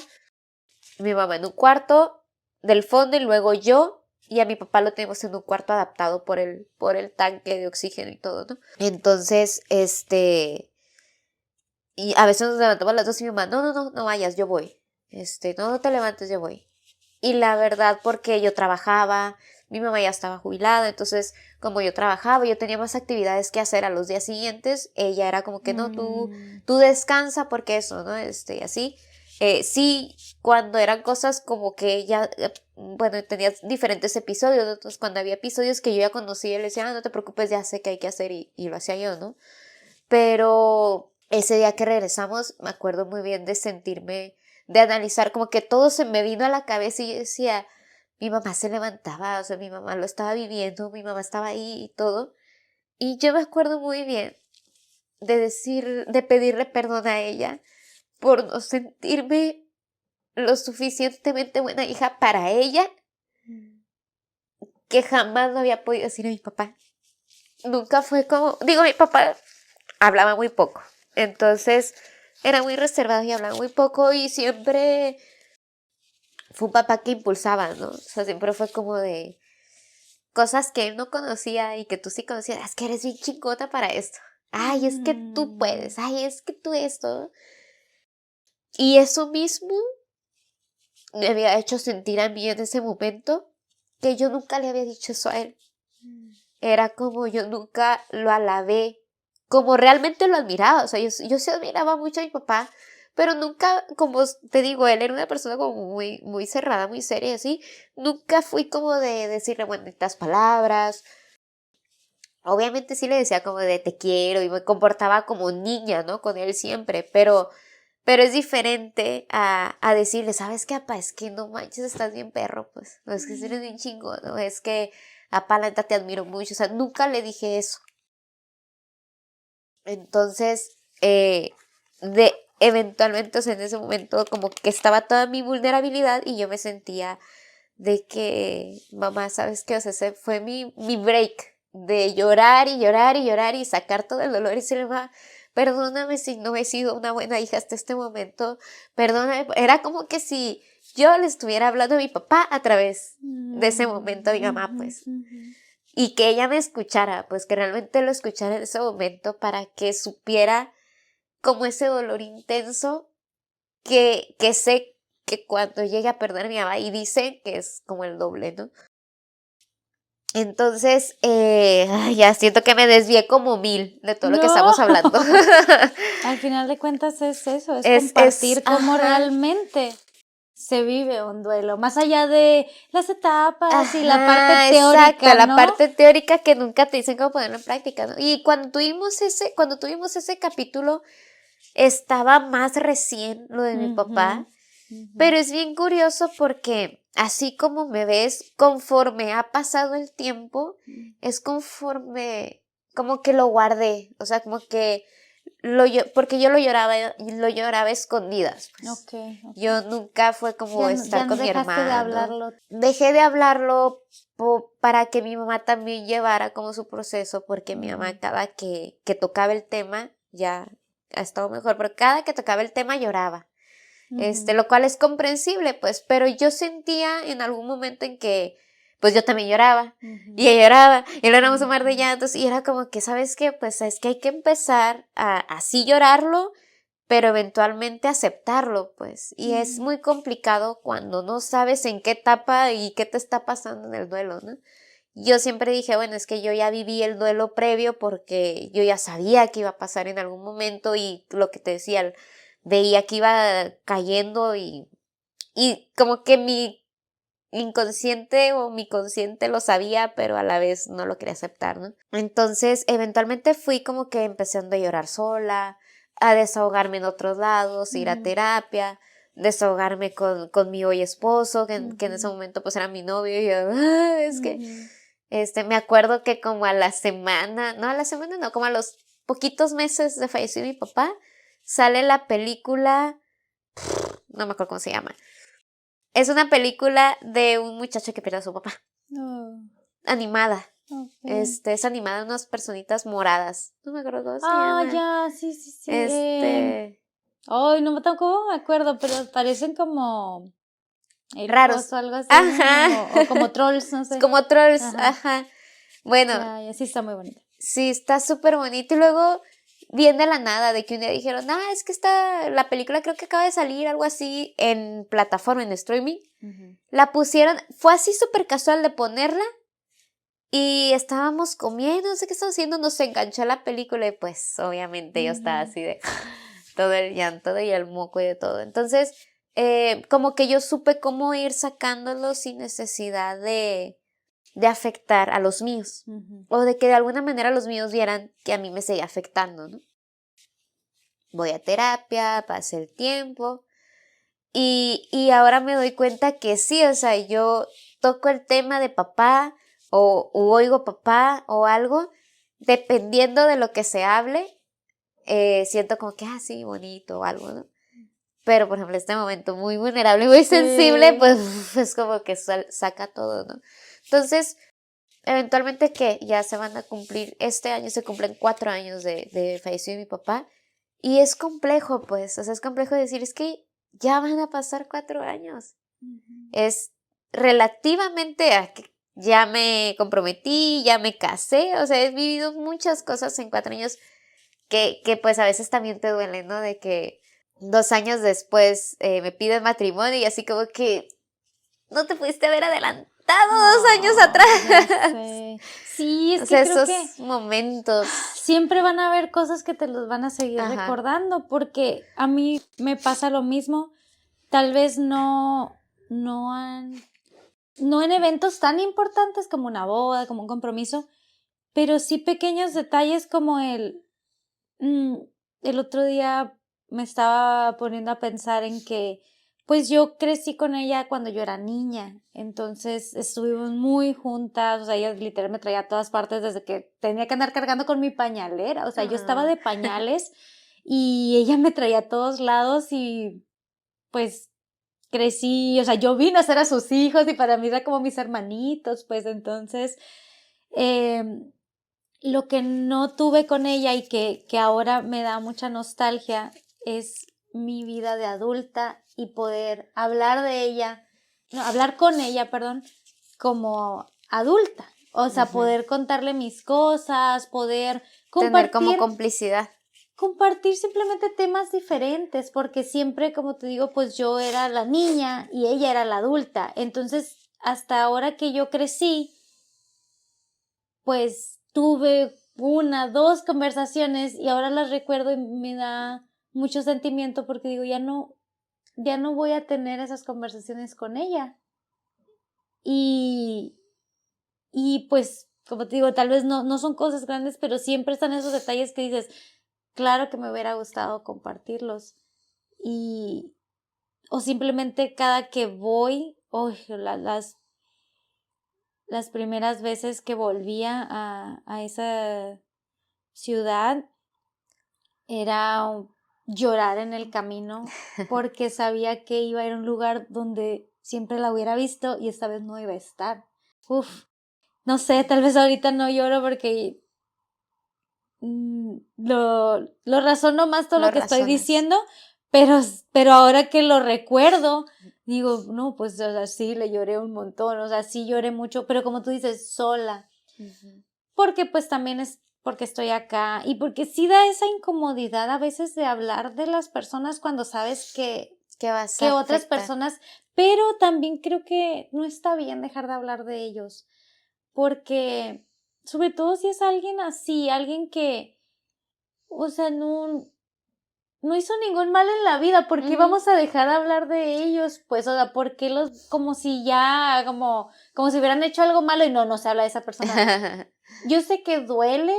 mi mamá en un cuarto del fondo y luego yo, y a mi papá lo tenemos en un cuarto adaptado por el tanque de oxígeno y todo, ¿no? Entonces, y a veces nos levantamos las dos y mi mamá, no vayas, yo voy, no te levantes, yo voy. Y la verdad, porque yo trabajaba, mi mamá ya estaba jubilada, entonces como yo trabajaba, yo tenía más actividades que hacer a los días siguientes, ella era como que no, tú descansa porque eso, ¿no? Y así. Sí, cuando eran cosas como que ella, bueno, tenía diferentes episodios, ¿no? Entonces cuando había episodios que yo ya conocía, le decía, no te preocupes, ya sé qué hay que hacer y lo hacía yo, ¿no? Pero ese día que regresamos, me acuerdo muy bien de sentirme, de analizar, como que todo se me vino a la cabeza y yo decía, mi mamá se levantaba, o sea, mi mamá lo estaba viviendo, mi mamá estaba ahí y todo. Y yo me acuerdo muy bien de pedirle perdón a ella por no sentirme lo suficientemente buena hija para ella, que jamás lo había podido decir a mi papá. Nunca fue como, digo, mi papá hablaba muy poco, entonces era muy reservado y hablaba muy poco y siempre fue un papá que impulsaba, ¿no? O sea, siempre fue como de cosas que él no conocía y que tú sí conocías, es que eres bien chingona para esto. Ay, es que tú puedes, ay, es que tú esto. Y eso mismo me había hecho sentir a mí en ese momento que yo nunca le había dicho eso a él. Era como yo nunca lo alabé, como realmente lo admiraba. O sea, yo sí admiraba mucho a mi papá, pero nunca, como te digo, él era una persona como muy, muy cerrada, muy seria y así. Nunca fui como de decirle bonitas palabras. Obviamente sí le decía como de te quiero y me comportaba como niña, ¿no? Con él siempre, pero es diferente a decirle, ¿sabes qué, apá? Es que no manches, estás bien perro, pues. No, es que eres bien chingón, ¿no? Es que, apá, la neta te admiro mucho. O sea, nunca le dije eso. Entonces, eventualmente, o sea, en ese momento, como que estaba toda mi vulnerabilidad y yo me sentía de que, mamá, ¿sabes qué? O sea, ese fue mi break de llorar y llorar y llorar y sacar todo el dolor y decirle, mamá, perdóname si no he sido una buena hija hasta este momento, perdóname. Era como que si yo le estuviera hablando a mi papá a través de ese momento a mi mamá, pues. Y que ella me escuchara, pues que realmente lo escuchara en ese momento para que supiera como ese dolor intenso que sé que cuando llegue a perder a mi mamá, y dicen que es como el doble, ¿no? Entonces, ya siento que me desvié como 1000 de todo lo que estamos hablando. Al final de cuentas es eso, es compartir cómo ajá. realmente se vive un duelo, más allá de las etapas y la Ajá, parte teórica, exacto, la ¿no? parte teórica que nunca te dicen cómo ponerlo en práctica, ¿no? Y cuando tuvimos ese capítulo, estaba más recién lo de mi papá, pero es bien curioso porque así como me ves, conforme ha pasado el tiempo, es conforme como que lo guardé, o sea, como que porque yo lo lloraba a escondidas, pues. Ok. Yo nunca fue como estar Ya no con mi dejaste de hermano. hablarlo. Dejé de hablarlo para que mi mamá también llevara como su proceso, porque mi mamá cada que tocaba el tema ya ha estado mejor, pero cada que tocaba el tema lloraba. Lo cual es comprensible, pues, pero yo sentía en algún momento en que, pues yo también lloraba, y ella lloraba, y lo éramos un mar de llantos, y era como que, ¿sabes qué? Pues es que hay que empezar a así llorarlo, pero eventualmente aceptarlo, pues, y es muy complicado cuando no sabes en qué etapa y qué te está pasando en el duelo, ¿no? Yo siempre dije, bueno, es que yo ya viví el duelo previo porque yo ya sabía que iba a pasar en algún momento y lo que te decía, veía que iba cayendo y como que mi inconsciente o mi consciente lo sabía, pero a la vez no lo quería aceptar, ¿no? Entonces, eventualmente fui como que empezando a llorar sola, a desahogarme en otros lados, ir a terapia, desahogarme con mi hoy esposo, que en ese momento pues era mi novio, y yo, es que, me acuerdo que como como a los poquitos meses de fallecer mi papá, sale la película, no me acuerdo cómo se llama. Es una película de un muchacho que pierde a su papá. Animada. Okay. Es animada de unas personitas moradas. No me acuerdo cómo se llama. Ya, sí. Ay, No tampoco me acuerdo, pero parecen como raros. elfos o algo así, Ajá. ¿no? O como trolls, no sé. Como trolls, Ajá. ajá. Bueno, Ya, sí está muy bonito. sí, está súper bonito. Y luego, bien de la nada, de que un día dijeron, es que la película creo que acaba de salir, algo así, en plataforma, en streaming. La pusieron, fue así súper casual de ponerla. Y estábamos comiendo, no sé qué estaba haciendo, nos enganchó la película y pues obviamente yo estaba así de todo el llanto y el moco y de todo. Entonces, como que yo supe cómo ir sacándolo sin necesidad de afectar a los míos. O de que de alguna manera los míos vieran que a mí me seguía afectando, ¿no? Voy a terapia, pasé el tiempo y ahora me doy cuenta que sí, o sea, yo toco el tema de papá o oigo papá o algo, dependiendo de lo que se hable, siento como que, sí, bonito o algo, ¿no? Pero, por ejemplo, este momento muy vulnerable, muy sensible, pues es como que saca todo, ¿no? Entonces, eventualmente que ya se van a cumplir, este año se cumplen 4 años de fallecido mi papá, y es complejo, pues, o sea, es complejo decir, es que ya van a pasar 4 años. Es relativamente a que ya me comprometí, ya me casé, o sea, he vivido muchas cosas en 4 años que pues a veces también te duele, ¿no? De que 2 años después me piden matrimonio y así como que no te pudiste haber adelantado 2 años atrás. Ya sé. Sí, es O que sea, creo esos que momentos. siempre van a haber cosas que te los van a seguir Ajá. recordando, porque a mí me pasa lo mismo. Tal vez no en eventos tan importantes como una boda, como un compromiso, pero sí pequeños detalles como el otro día me estaba poniendo a pensar en que pues yo crecí con ella cuando yo era niña, entonces estuvimos muy juntas, o sea, ella literal me traía a todas partes desde que tenía que andar cargando con mi pañalera, o sea, yo estaba de pañales y ella me traía a todos lados y pues crecí, o sea, yo vine a ser a sus hijos y para mí era como mis hermanitos, pues entonces lo que no tuve con ella y que ahora me da mucha nostalgia es mi vida de adulta y poder hablar con ella, perdón, como adulta. O sea, poder contarle mis cosas, poder Tener como complicidad. compartir simplemente temas diferentes, porque siempre, como te digo, pues yo era la niña y ella era la adulta. Entonces, hasta ahora que yo crecí, pues tuve 2 conversaciones y ahora las recuerdo y me da mucho sentimiento porque digo, ya no, ya no voy a tener esas conversaciones con ella. Y pues, como te digo, tal vez no son cosas grandes, pero siempre están esos detalles que dices, claro que me hubiera gustado compartirlos. O simplemente cada que voy, las primeras veces que volvía a esa ciudad, era llorar en el camino porque sabía que iba a ir a un lugar donde siempre la hubiera visto y esta vez no iba a estar. No sé, tal vez ahorita no lloro porque lo razono más todo lo que estoy diciendo, pero ahora que lo recuerdo, digo, no, pues o sea, sí, le lloré un montón, o sea, sí lloré mucho, pero como tú dices, sola. Porque pues también es porque estoy acá y porque sí da esa incomodidad a veces de hablar de las personas cuando sabes que otras personas, pero también creo que no está bien dejar de hablar de ellos, porque sobre todo si es alguien así, alguien que, o sea, no hizo ningún mal en la vida, ¿por qué vamos a dejar de hablar de ellos? Pues, o sea, ¿por qué como si ya, como si hubieran hecho algo malo y no se habla de esa persona? Yo sé que duele,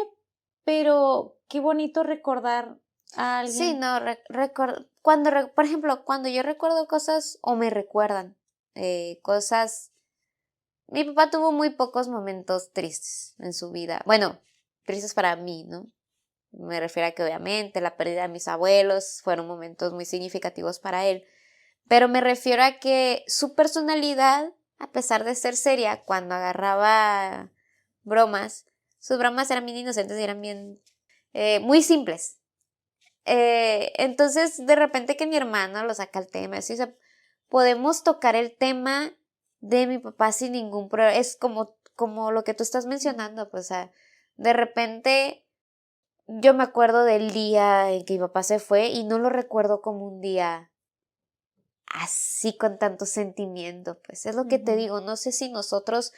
pero qué bonito recordar a alguien. Sí, no, por ejemplo, cuando yo recuerdo cosas o me recuerdan cosas, mi papá tuvo muy pocos momentos tristes en su vida. Bueno, tristes para mí, ¿no? Me refiero a que obviamente la pérdida de mis abuelos fueron momentos muy significativos para él, pero me refiero a que su personalidad, a pesar de ser seria, cuando agarraba bromas, sus bromas eran bien inocentes y eran bien, muy simples. Entonces, de repente que mi hermano lo saca el tema, así, o sea, podemos tocar el tema de mi papá sin ningún problema. Es como lo que tú estás mencionando, pues, o sea, de repente yo me acuerdo del día en que mi papá se fue y no lo recuerdo como un día así con tanto sentimiento, pues es lo que te digo, no sé si nosotros,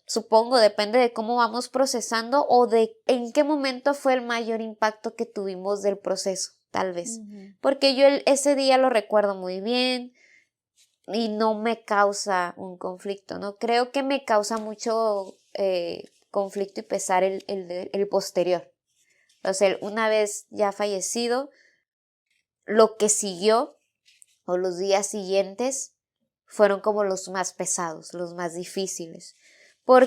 supongo, depende de cómo vamos procesando o de en qué momento fue el mayor impacto que tuvimos del proceso, tal vez, porque yo ese día lo recuerdo muy bien y no me causa un conflicto, ¿no? Creo que me causa mucho conflicto y pesar el posterior, o sea, una vez ya fallecido, lo que siguió o los días siguientes fueron como los más pesados, los más difíciles.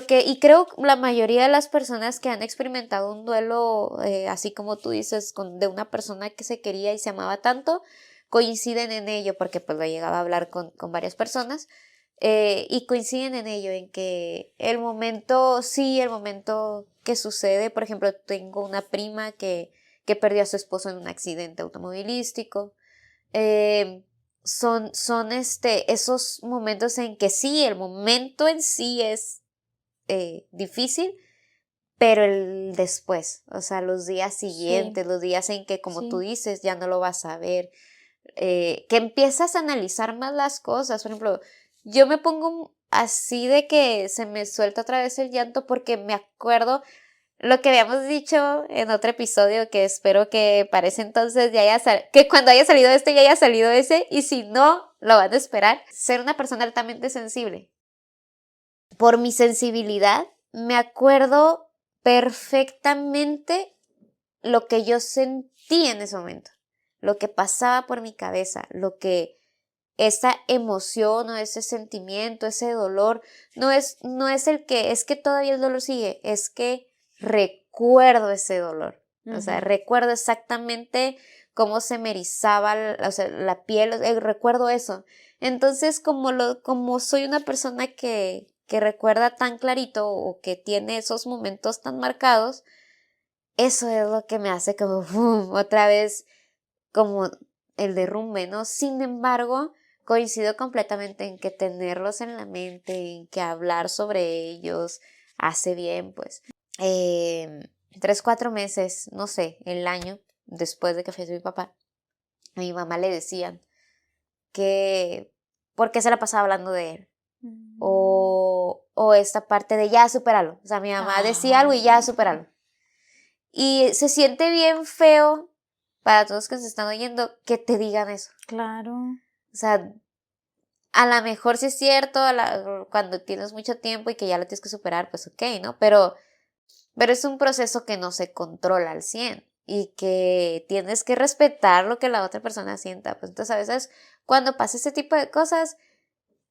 Y creo que la mayoría de las personas que han experimentado un duelo, así como tú dices, de una persona que se quería y se amaba tanto, coinciden en ello, porque pues lo llegaba a hablar con varias personas, y coinciden en ello, en que el momento que sucede, por ejemplo, tengo una prima que perdió a su esposo en un accidente automovilístico, son esos momentos en que sí, el momento en sí es difícil, pero el después, o sea, los días siguientes, los días en que, como tú dices, ya no lo vas a ver, que empiezas a analizar más las cosas. Por ejemplo, yo me pongo así de que se me suelta otra vez el llanto porque me acuerdo lo que habíamos dicho en otro episodio, que espero que para ese entonces que cuando haya salido este ya haya salido ese, y si no, lo van a esperar. Ser una persona altamente sensible. Por mi sensibilidad, me acuerdo perfectamente lo que yo sentí en ese momento, lo que pasaba por mi cabeza, esa emoción o ese sentimiento, ese dolor, no es que todavía el dolor sigue, es que recuerdo ese dolor, o sea, recuerdo exactamente cómo se me erizaba la piel, recuerdo eso. Entonces, como soy una persona que recuerda tan clarito o que tiene esos momentos tan marcados, eso es lo que me hace como otra vez como el derrumbe, ¿no? Sin embargo, coincido completamente en que tenerlos en la mente, en que hablar sobre ellos hace bien, pues. 3-4 meses, no sé, el año después de que falleció mi papá, a mi mamá le decían que ¿por qué se la pasaba hablando de él? O esta parte de ya supéralo. O sea, mi mamá decía algo y ya supéralo. Y se siente bien feo para todos los que se están oyendo, que te digan eso. Claro. O sea, a lo mejor sí es cierto, cuando tienes mucho tiempo y que ya lo tienes que superar, pues ok, ¿no? Pero es un proceso que no se controla al 100 y que tienes que respetar lo que la otra persona sienta. Pues entonces a veces cuando pasa ese tipo de cosas,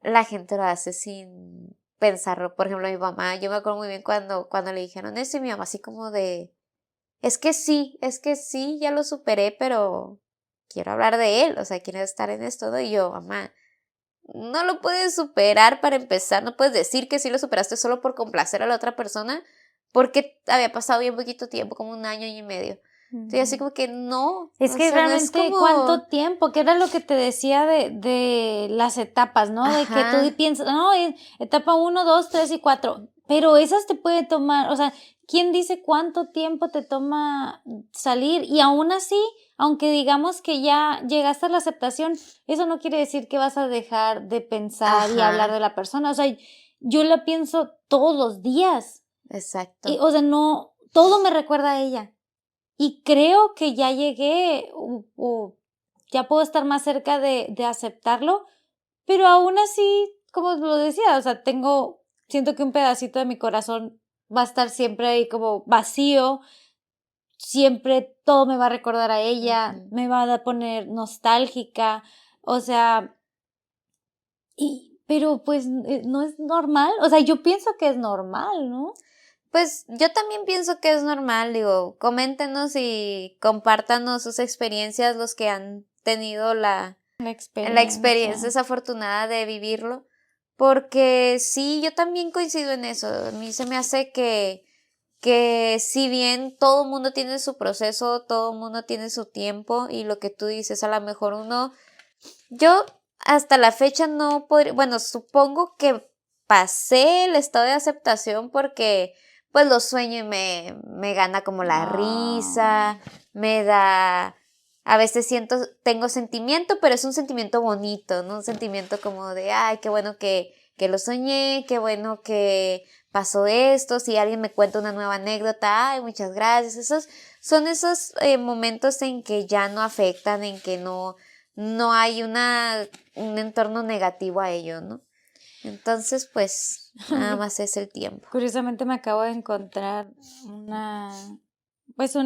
la gente lo hace sin pensarlo. Por ejemplo, mi mamá, yo me acuerdo muy bien cuando le dijeron eso y mi mamá así como de, es que sí, ya lo superé, pero quiero hablar de él, o sea, quiero estar en esto, ¿no? Y yo, mamá, no lo puedes superar para empezar, no puedes decir que sí lo superaste solo por complacer a la otra persona, porque había pasado bien poquito tiempo, como 1 año y medio. Entonces, así como que no. Es que realmente, ¿cuánto tiempo? Que era lo que te decía de las etapas, ¿no? Ajá. De que tú piensas, no, etapa 1, 2, 3 y 4. Pero esas te puede tomar, o sea, ¿quién dice cuánto tiempo te toma salir? Y aún así, aunque digamos que ya llegaste a la aceptación, eso no quiere decir que vas a dejar de pensar y hablar de la persona. O sea, yo la pienso todos los días. Exacto. O sea, no, todo me recuerda a ella. Y creo que ya llegué, o ya puedo estar más cerca de aceptarlo, pero aún así, como lo decía, o sea, siento que un pedacito de mi corazón va a estar siempre ahí como vacío, siempre todo me va a recordar a ella, me va a poner nostálgica, o sea, pero pues no es normal, o sea, yo pienso que es normal, ¿no? Pues yo también pienso que es normal, digo, coméntenos y compártanos sus experiencias, los que han tenido la experiencia desafortunada de vivirlo, porque sí, yo también coincido en eso. A mí se me hace que si bien todo el mundo tiene su proceso, todo el mundo tiene su tiempo, y lo que tú dices, a lo mejor yo hasta la fecha no podría, bueno, supongo que pasé el estado de aceptación porque pues lo sueño y me gana como la risa, me da, a veces tengo sentimiento, pero es un sentimiento bonito, ¿no? Un sentimiento como de, ay, qué bueno que lo soñé, qué bueno que pasó esto, si alguien me cuenta una nueva anécdota, ay, muchas gracias. Son esos momentos en que ya no afectan, en que no hay un entorno negativo a ello, ¿no? Entonces, pues, nada más es el tiempo. Curiosamente me acabo de encontrar un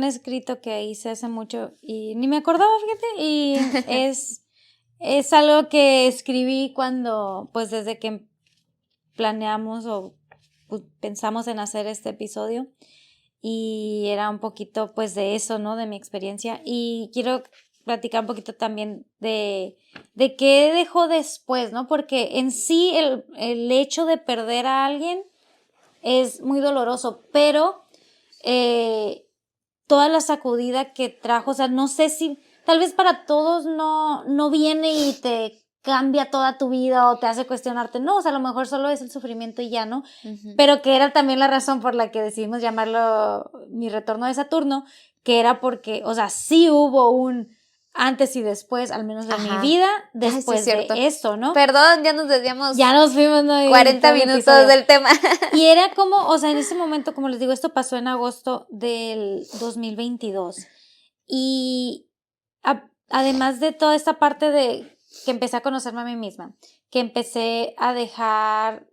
escrito que hice hace mucho y ni me acordaba, fíjate, y es algo que escribí pues desde que planeamos o pues, pensamos en hacer este episodio, y era un poquito pues de eso, ¿no? De mi experiencia, y quiero platicar un poquito también de qué dejó después, ¿no? Porque en sí el hecho de perder a alguien es muy doloroso, pero toda la sacudida que trajo, o sea, no sé si tal vez para todos no viene y te cambia toda tu vida o te hace cuestionarte, no, o sea, a lo mejor solo es el sufrimiento y ya, ¿no? Pero que era también la razón por la que decidimos llamarlo Mi Retorno de Saturno, que era porque, o sea, sí hubo un antes y después, al menos de mi vida, después de eso, ¿no? Perdón, ya nos desviamos. Ya nos fuimos, ¿no? 40 minutos del tema. Y era como, o sea, en ese momento, como les digo, esto pasó en agosto del 2022. Y además de toda esta parte de que empecé a conocerme a mí misma, que empecé a dejarme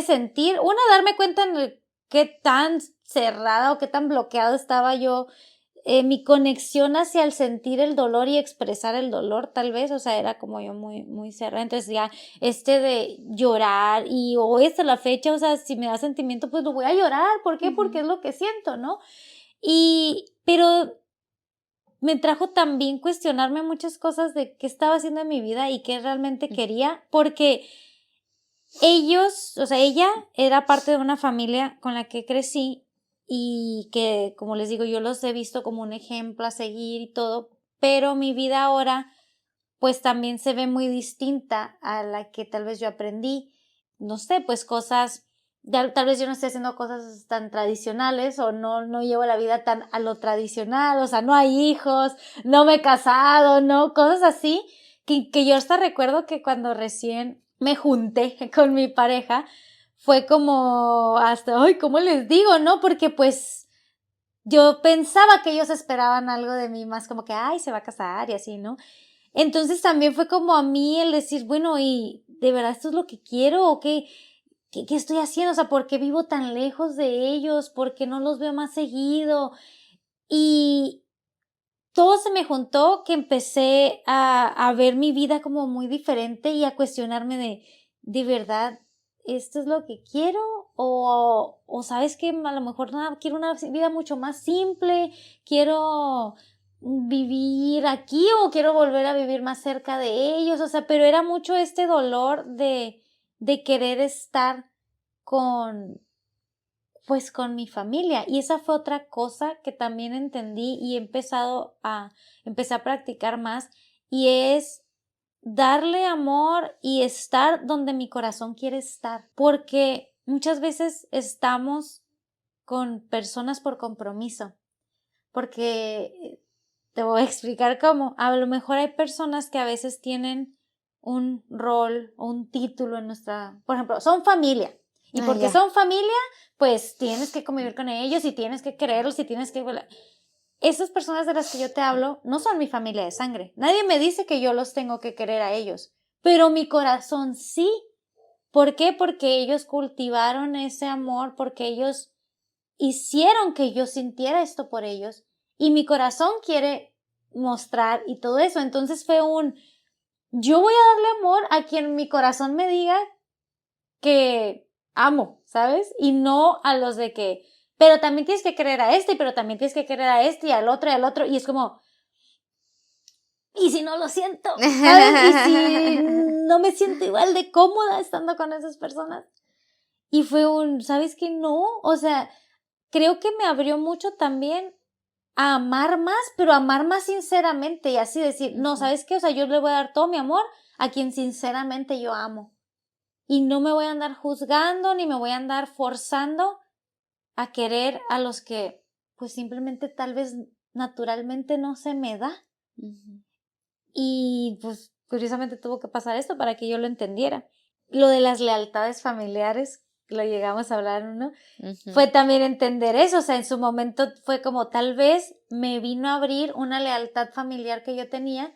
sentir, darme cuenta en qué tan cerrada o qué tan bloqueado estaba yo, mi conexión hacia el sentir el dolor y expresar el dolor, tal vez, o sea, era como yo muy, muy cerrada. Entonces ya de llorar o la fecha, o sea, si me da sentimiento, pues lo voy a llorar. ¿Por qué? Porque es lo que siento, ¿no? Pero me trajo también cuestionarme muchas cosas de qué estaba haciendo en mi vida y qué realmente quería, porque ella era parte de una familia con la que crecí y que, como les digo, yo los he visto como un ejemplo a seguir y todo, pero mi vida ahora pues también se ve muy distinta a la que tal vez yo aprendí. No sé, pues cosas, tal vez yo no esté haciendo cosas tan tradicionales o no llevo la vida tan a lo tradicional, o sea, no hay hijos, no me he casado, no, cosas así, que yo hasta recuerdo que cuando recién me junté con mi pareja, fue como hasta, ay, ¿cómo les digo, no? Porque pues yo pensaba que ellos esperaban algo de mí más como que, ay, se va a casar y así, ¿no? Entonces también fue como a mí el decir, bueno, ¿y de verdad esto es lo que quiero o qué estoy haciendo? O sea, ¿por qué vivo tan lejos de ellos? ¿Por qué no los veo más seguido? Y todo se me juntó que empecé a ver mi vida como muy diferente y a cuestionarme de verdad, ¿esto es lo que quiero? O sabes que a lo mejor quiero una vida mucho más simple, quiero vivir aquí o quiero volver a vivir más cerca de ellos, o sea, pero era mucho este dolor de querer estar con pues con mi familia. Y esa fue otra cosa que también entendí y empecé a practicar más, y es darle amor y estar donde mi corazón quiere estar, porque muchas veces estamos con personas por compromiso, porque te voy a explicar cómo. A lo mejor hay personas que a veces tienen un rol o un título en por ejemplo, son familia. Y porque son familia, pues tienes que convivir con ellos y tienes que quererlos y tienes que... Esas personas de las que yo te hablo no son mi familia de sangre. Nadie me dice que yo los tengo que querer a ellos, pero mi corazón sí. ¿Por qué? Porque ellos cultivaron ese amor, porque ellos hicieron que yo sintiera esto por ellos y mi corazón quiere mostrar y todo eso. Entonces fue yo voy a darle amor a quien mi corazón me diga que amo, ¿sabes? Y no a los de que, pero también tienes que querer a este, pero también tienes que querer a este y al otro, y es como, ¿y si no lo siento? ¿Sabes? ¿Y si no me siento igual de cómoda estando con esas personas? Y fue ¿sabes qué? No, o sea, creo que me abrió mucho también a amar más, pero amar más sinceramente y así decir, no, ¿sabes qué? O sea, yo le voy a dar todo mi amor a quien sinceramente yo amo. Y no me voy a andar juzgando ni me voy a andar forzando a querer a los que pues simplemente tal vez naturalmente no se me da. Uh-huh. Y pues curiosamente tuvo que pasar esto para que yo lo entendiera. Lo de las lealtades familiares, lo llegamos a hablar, ¿no? Uh-huh. Fue también entender eso, o sea, en su momento fue como tal vez me vino a abrir una lealtad familiar que yo tenía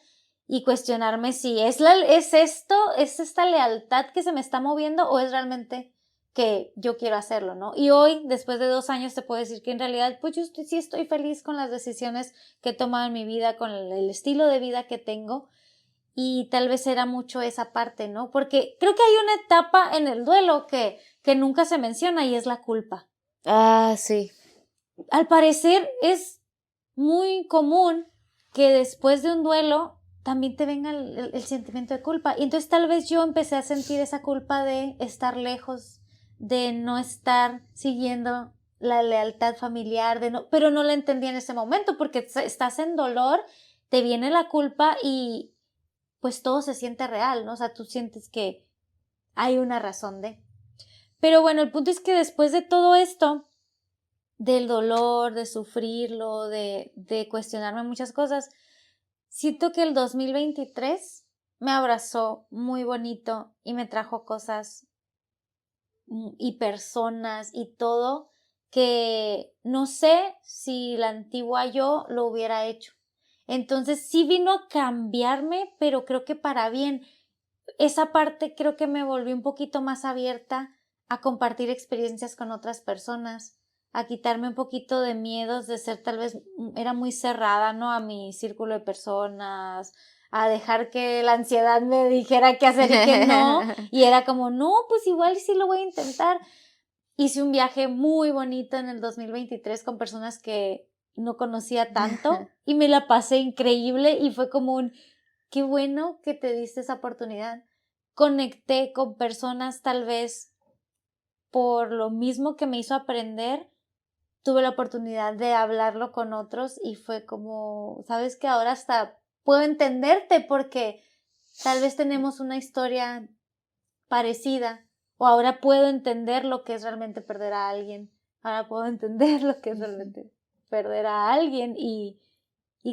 y cuestionarme si es esta lealtad que se me está moviendo o es realmente que yo quiero hacerlo, ¿no? Y hoy, después de 2 años, te puedo decir que en realidad, pues yo sí estoy feliz con las decisiones que he tomado en mi vida, con el estilo de vida que tengo, y tal vez era mucho esa parte, ¿no? Porque creo que hay una etapa en el duelo que nunca se menciona y es la culpa. Ah, sí. Al parecer es muy común que después de un duelo también te venga el sentimiento de culpa. Y entonces tal vez yo empecé a sentir esa culpa de estar lejos, de no estar siguiendo la lealtad familiar, pero no la entendí en ese momento porque estás en dolor, te viene la culpa y pues todo se siente real, ¿no? O sea, tú sientes que hay una razón de. Pero bueno, el punto es que después de todo esto, del dolor, de sufrirlo, de cuestionarme muchas cosas, siento que el 2023 me abrazó muy bonito y me trajo cosas y personas y todo que no sé si la antigua yo lo hubiera hecho. Entonces sí vino a cambiarme, pero creo que para bien. Esa parte creo que me volví un poquito más abierta a compartir experiencias con otras personas, a quitarme un poquito de miedos de ser tal vez, era muy cerrada, ¿no? A mi círculo de personas, a dejar que la ansiedad me dijera qué hacer y qué no, y era como, no, pues igual sí lo voy a intentar. Hice un viaje muy bonito en el 2023 con personas que no conocía tanto y me la pasé increíble y fue como qué bueno que te diste esa oportunidad. Conecté con personas tal vez por lo mismo que me hizo aprender, tuve la oportunidad de hablarlo con otros y fue como, sabes que ahora hasta puedo entenderte porque tal vez tenemos una historia parecida o ahora puedo entender lo que es realmente perder a alguien, ahora puedo entender lo que es realmente perder a alguien y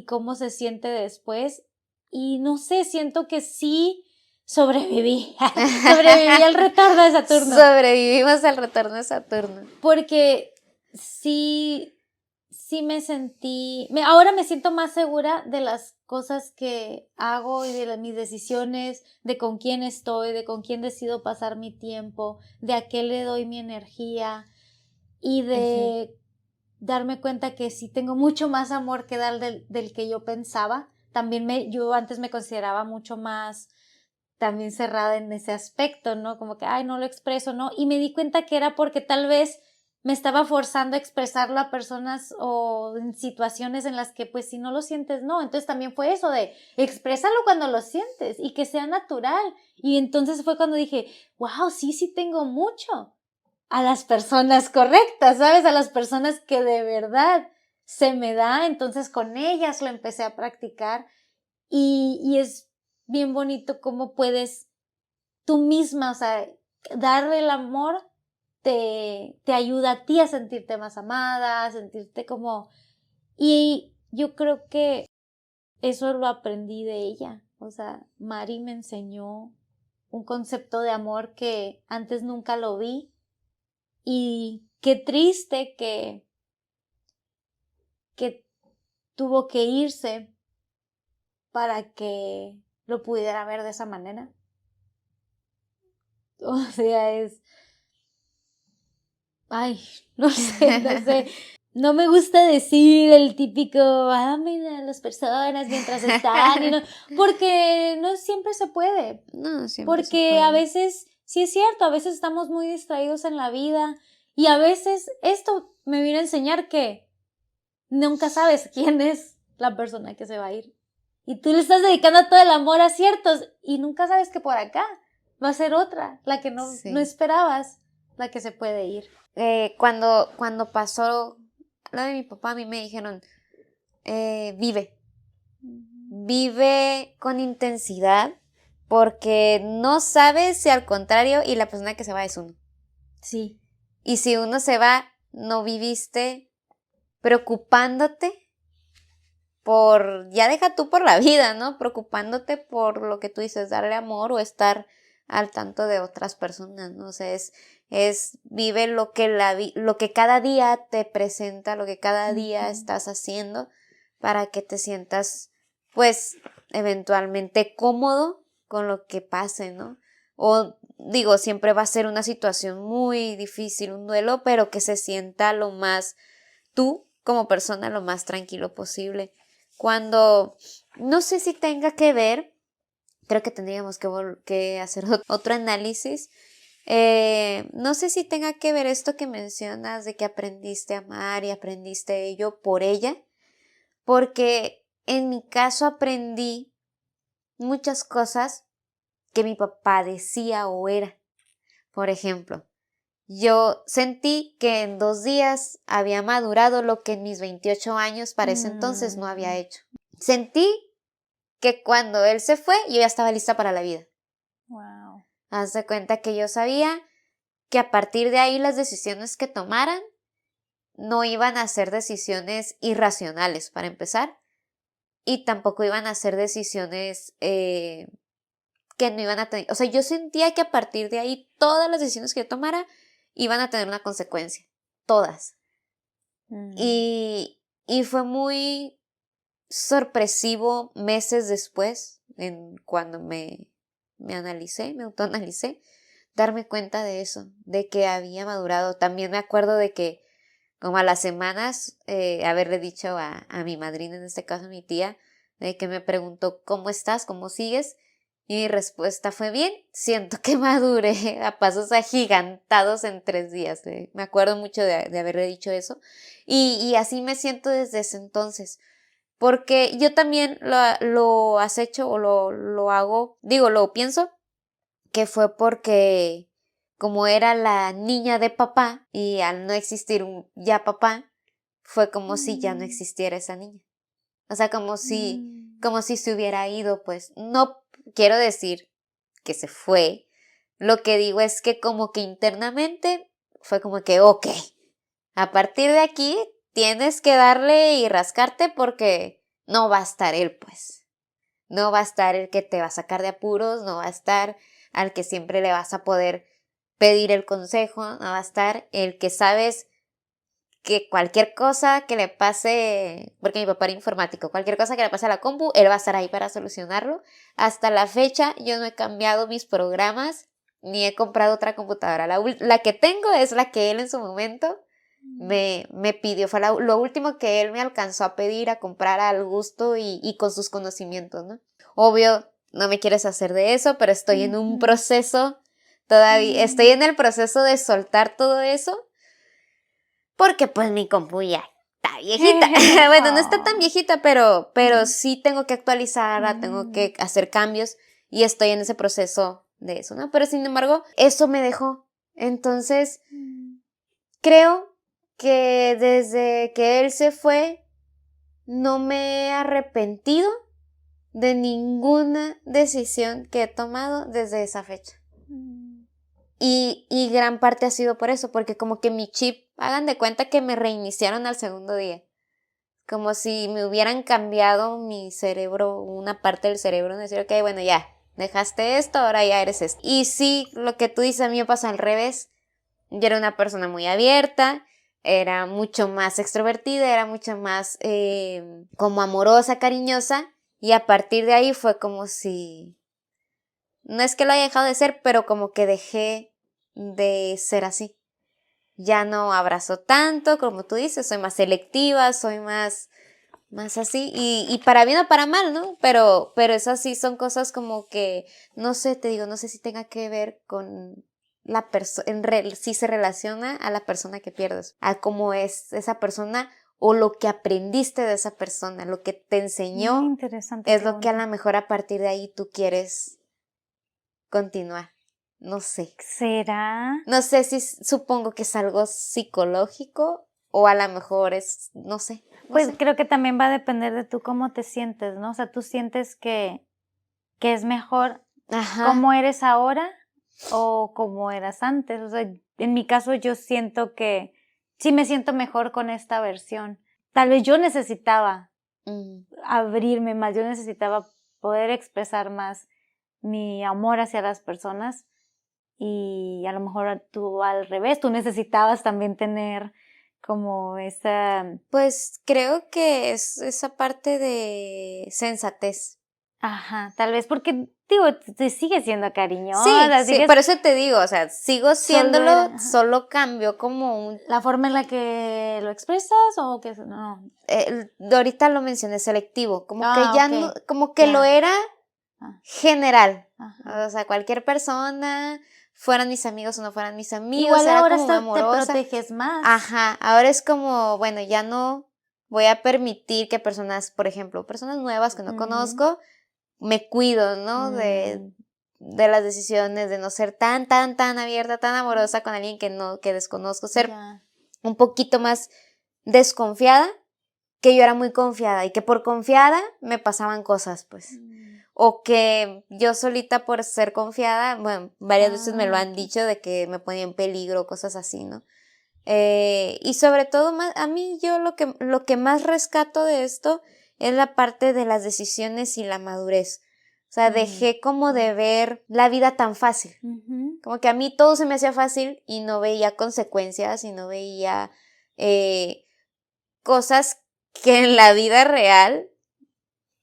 cómo se siente después. Y no sé, siento que sí sobreviví al retorno de Saturno. Sobrevivimos al retorno de Saturno. Porque sí sí ahora me siento más segura de las cosas que hago y de mis decisiones, de con quién estoy, de con quién decido pasar mi tiempo, de a qué le doy mi energía y de darme cuenta que sí tengo mucho más amor que dar del que yo pensaba. También yo antes me consideraba mucho más también cerrada en ese aspecto, ¿no? Como que, ay, no lo expreso, ¿no? Y me di cuenta que era porque tal vez me estaba forzando a expresarlo a personas o en situaciones en las que pues si no lo sientes, no. Entonces también fue eso de exprésalo cuando lo sientes y que sea natural. Y entonces fue cuando dije, wow, sí tengo mucho. A las personas correctas, ¿sabes? A las personas que de verdad se me da. Entonces con ellas lo empecé a practicar y es bien bonito cómo puedes tú misma, o sea, darle el amor te ayuda a ti a sentirte más amada, a sentirte como... Y yo creo que eso lo aprendí de ella. O sea, Mari me enseñó un concepto de amor que antes nunca lo vi. Y qué triste que tuvo que irse para que lo pudiera ver de esa manera. O sea, ay, no sé. No me gusta decir el típico, amen a las personas mientras están, porque no siempre se puede. No, siempre Porque se puede. a veces, sí es cierto, a veces estamos muy distraídos en la vida y a veces esto me viene a enseñar que nunca sabes quién es la persona que se va a ir. Y tú le estás dedicando todo el amor a ciertos y nunca sabes que por acá va a ser otra, la que no esperabas, la que se puede ir. Cuando pasó lo de mi papá, a mí me dijeron, vive con intensidad, porque no sabes si al contrario y la persona que se va es uno. Sí. Y si uno se va, no viviste preocupándote ya deja tú por la vida, ¿no? Preocupándote por lo que tú dices, darle amor o estar al tanto de otras personas, ¿no? O sea, vive lo que cada día te presenta, lo que cada día estás haciendo para que te sientas, pues, eventualmente cómodo con lo que pase, ¿no? O digo, siempre va a ser una situación muy difícil, un duelo, pero que se sienta lo más, tú como persona, lo más tranquilo posible. No sé si tenga que ver, creo que tendríamos que hacer otro análisis. No sé si tenga que ver esto que mencionas de que aprendiste a amar y aprendiste ello por ella, porque en mi caso aprendí muchas cosas que mi papá decía o era. Por ejemplo, yo sentí que en 2 días había madurado lo que en mis 28 años para ese entonces no había hecho. Sentí que cuando él se fue, yo ya estaba lista para la vida. Wow. Haz de cuenta que yo sabía que a partir de ahí las decisiones que tomaran no iban a ser decisiones irracionales, para empezar, y tampoco iban a ser decisiones que no iban a tener... O sea, yo sentía que a partir de ahí todas las decisiones que yo tomara iban a tener una consecuencia. Todas. Y fue muy sorpresivo meses después, cuando me autoanalicé, darme cuenta de eso, de que había madurado. También me acuerdo de que como a las semanas haberle dicho a mi madrina, en este caso a mi tía, de que me preguntó ¿cómo estás? ¿Cómo sigues? Y mi respuesta fue bien, siento que maduré a pasos agigantados en 3 días. Me acuerdo mucho de haberle dicho eso y así me siento desde ese entonces. Porque yo también lo has hecho o lo hago, lo pienso, que fue porque como era la niña de papá y al no existir ya papá, fue como si ya no existiera esa niña. O sea, como si se hubiera ido, pues. No quiero decir que se fue. Lo que digo es que como que internamente fue como que, ok, a partir de aquí tienes que darle y rascarte porque no va a estar él, pues. No va a estar el que te va a sacar de apuros, no va a estar al que siempre le vas a poder pedir el consejo, no va a estar el que sabes que cualquier cosa que le pase, porque mi papá era informático, cualquier cosa que le pase a la compu, él va a estar ahí para solucionarlo. Hasta la fecha yo no he cambiado mis programas ni he comprado otra computadora. La que tengo es la que él en su momento me pidió. Fue lo último que él me alcanzó a pedir, a comprar al gusto y con sus conocimientos, ¿no? Obvio, no me quieres hacer de eso, pero estoy en un proceso todavía. Estoy en el proceso de soltar todo eso. Porque pues mi compu ya está viejita. Bueno, no está tan viejita, pero sí tengo que actualizarla, tengo que hacer cambios y estoy en ese proceso de eso, ¿no? Pero sin embargo, eso me dejó. Entonces, creo que desde que él se fue, no me he arrepentido de ninguna decisión que he tomado desde esa fecha. Y gran parte ha sido por eso, porque como que mi chip, hagan de cuenta que me reiniciaron al segundo día. Como si me hubieran cambiado mi cerebro, una parte del cerebro, decir, ok, bueno, ya, dejaste esto, ahora ya eres esto. Y sí, lo que tú dices a mí me pasa al revés. Yo era una persona muy abierta, era mucho más extrovertida, era mucho más como amorosa, cariñosa, y a partir de ahí fue como si... No es que lo haya dejado de ser, pero como que dejé de ser así. Ya no abrazo tanto, como tú dices, soy más selectiva, soy más así, y para bien o para mal, ¿no? Pero esas sí son cosas como que, no sé, te digo, no sé si tenga que ver con la persona, si se relaciona a la persona que pierdes, a cómo es esa persona o lo que aprendiste de esa persona, lo que te enseñó, Muy interesante es lo que a pregunta. lo mejor a partir de ahí tú quieres continuar. No sé. ¿Será? No sé si supongo que es algo psicológico o a lo mejor es, no sé. Pues creo que también va a depender de tú cómo te sientes, ¿no? O sea, tú sientes que es mejor Ajá. cómo eres ahora o cómo eras antes. O sea, en mi caso yo siento que sí me siento mejor con esta versión. Tal vez yo necesitaba abrirme más, yo necesitaba poder expresar más mi amor hacia las personas y a lo mejor tú al revés, tú necesitabas también tener como esa... Pues creo que es esa parte de sensatez. Ajá, tal vez porque, digo, te sigues siendo Sí, cariñosa, sí, sigues... por eso te digo, o sea, sigo siéndolo, ajá. solo cambió como un... ¿La forma en la que lo expresas o que no? ahorita lo mencioné selectivo, como que ya ok, no, como que ya. lo era Ah, general. ajá. O sea, cualquier persona, fueran mis amigos o no fueran mis amigos, Igual era ahora como muy te amorosa. proteges más. Ajá, ahora es como, bueno, ya no voy a permitir que personas, por ejemplo, personas nuevas que no conozco, me cuido, ¿no? De las decisiones, de no ser tan abierta, tan amorosa con alguien que desconozco, ser Ya. un poquito más desconfiada, que yo era muy confiada y que por confiada me pasaban cosas, pues. O que yo solita por ser confiada, bueno, varias veces me lo han dicho de que me ponía en peligro, cosas así, ¿no? Y sobre todo, a mí yo lo que más rescato de esto es la parte de las decisiones y la madurez. O sea, dejé como de ver la vida tan fácil. Como que a mí todo se me hacía fácil y no veía consecuencias y no veía cosas que en la vida real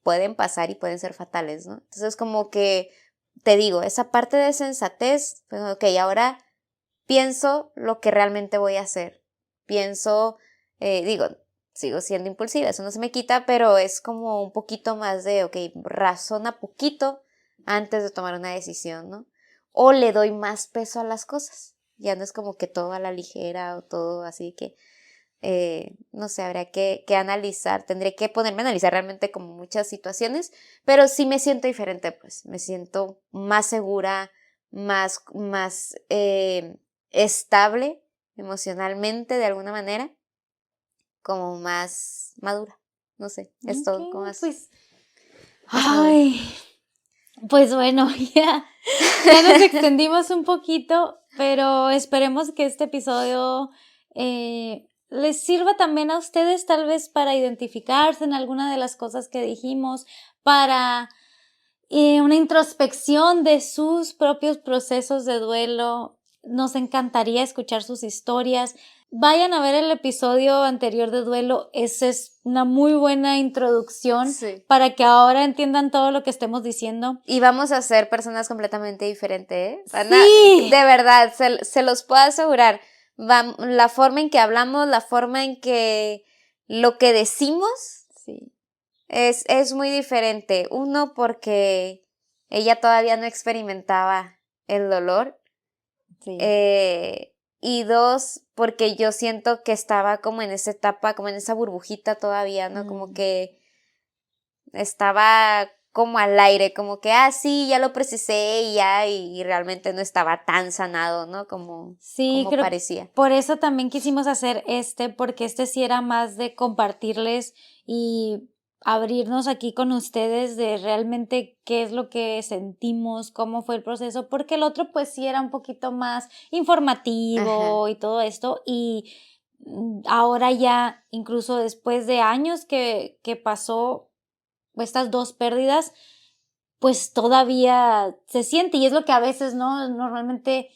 pueden pasar y pueden ser fatales, ¿no? Entonces como que, te digo, esa parte de sensatez, pues, ok, ahora pienso lo que realmente voy a hacer. Pienso, sigo siendo impulsiva, eso no se me quita, pero es como un poquito más de, ok, razona poquito antes de tomar una decisión, ¿no? O le doy más peso a las cosas. Ya no es como que todo a la ligera o todo así que, no sé, habría que analizar, tendré que ponerme a analizar realmente como muchas situaciones, pero sí me siento diferente, pues, me siento más segura, más estable emocionalmente de alguna manera, como más madura, no sé, es todo, como más... Pues, ay, pues bueno, ya nos extendimos un poquito, pero esperemos que este episodio les sirva también a ustedes tal vez para identificarse en alguna de las cosas que dijimos, para una introspección de sus propios procesos de duelo Nos encantaría escuchar sus historias. Vayan a ver el episodio anterior de duelo. Esa es una muy buena introducción para que ahora entiendan todo lo que estemos diciendo. Y vamos a ser personas completamente diferentes, ¿eh? Sí. De verdad, se los puedo asegurar. La forma en que hablamos, la forma en que lo que decimos es muy diferente. Uno, porque ella todavía no experimentaba el dolor. Y dos, porque yo siento que estaba como en esa etapa, como en esa burbujita todavía, ¿no? Como que estaba como al aire, como que, sí, ya lo procesé y ya, y realmente no estaba tan sanado, ¿no? Como creo parecía. Por eso también quisimos hacer porque sí era más de compartirles y abrirnos aquí con ustedes de realmente qué es lo que sentimos, cómo fue el proceso, porque el otro pues sí era un poquito más informativo. Ajá. Y todo esto, y ahora ya, incluso después de años que pasó estas dos pérdidas, pues todavía se siente, y es lo que a veces normalmente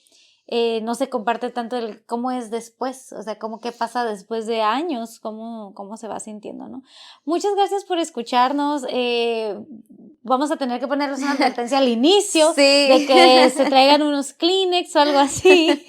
no se comparte tanto el cómo es después, o sea, cómo qué pasa después de años, cómo se va sintiendo, ¿no? Muchas gracias por escucharnos. Vamos a tener que ponerles una advertencia al inicio de que se traigan unos Kleenex o algo así.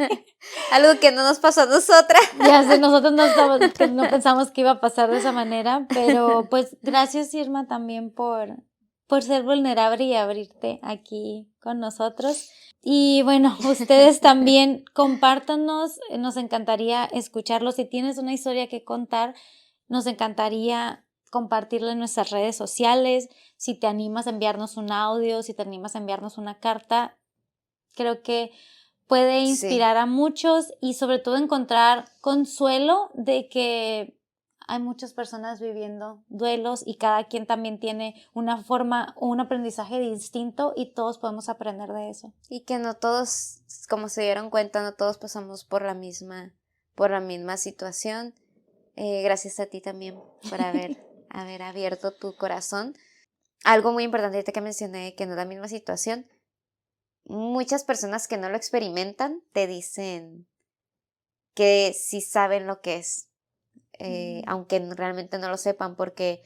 Algo que no nos pasó a nosotras. Ya sé, nosotros no pensamos que iba a pasar de esa manera, pero pues gracias, Irma, también por ser vulnerable y abrirte aquí con nosotros. Y bueno, ustedes también compártanos, nos encantaría escucharlos. Si tienes una historia que contar, nos encantaría compartirla en nuestras redes sociales. Si te animas a enviarnos un audio, si te animas a enviarnos una carta, creo que puede inspirar a muchos y sobre todo encontrar consuelo de que hay muchas personas viviendo duelos y cada quien también tiene una forma o un aprendizaje distinto y todos podemos aprender de eso. Y que no todos, como se dieron cuenta, no todos pasamos por la misma situación. Gracias a ti también por haber abierto tu corazón. Algo muy importante ahorita que mencioné, que no es la misma situación. Muchas personas que no lo experimentan te dicen que sí saben lo que es. Aunque realmente no lo sepan, porque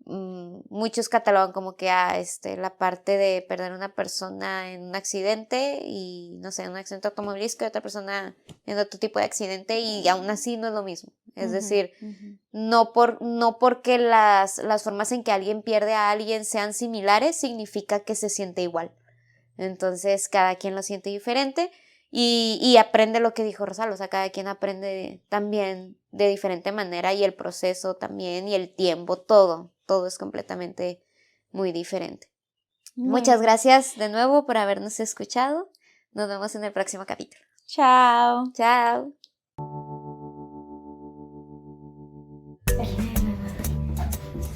muchos catalogan como que la parte de perder a una persona en un accidente y no sé, en un accidente automovilístico y otra persona en otro tipo de accidente, y aún así no es lo mismo. Es decir, no porque las formas en que alguien pierde a alguien sean similares significa que se siente igual. Entonces cada quien lo siente diferente. Y aprende lo que dijo Rosal, o sea, cada quien aprende también de diferente manera, y el proceso también, y el tiempo, todo es completamente muy diferente. Muchas gracias de nuevo por habernos escuchado. Nos vemos en el próximo capítulo. Chao. Chao.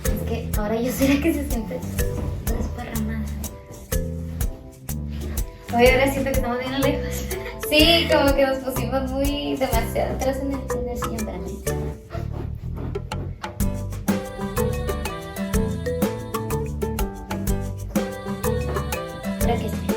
Es que ahora yo soy la que se siente desparramada. Oye, ahora siento que estamos bien lejos. Sí, como que nos pusimos demasiado atrás en el sillón para mí. Creo que sí.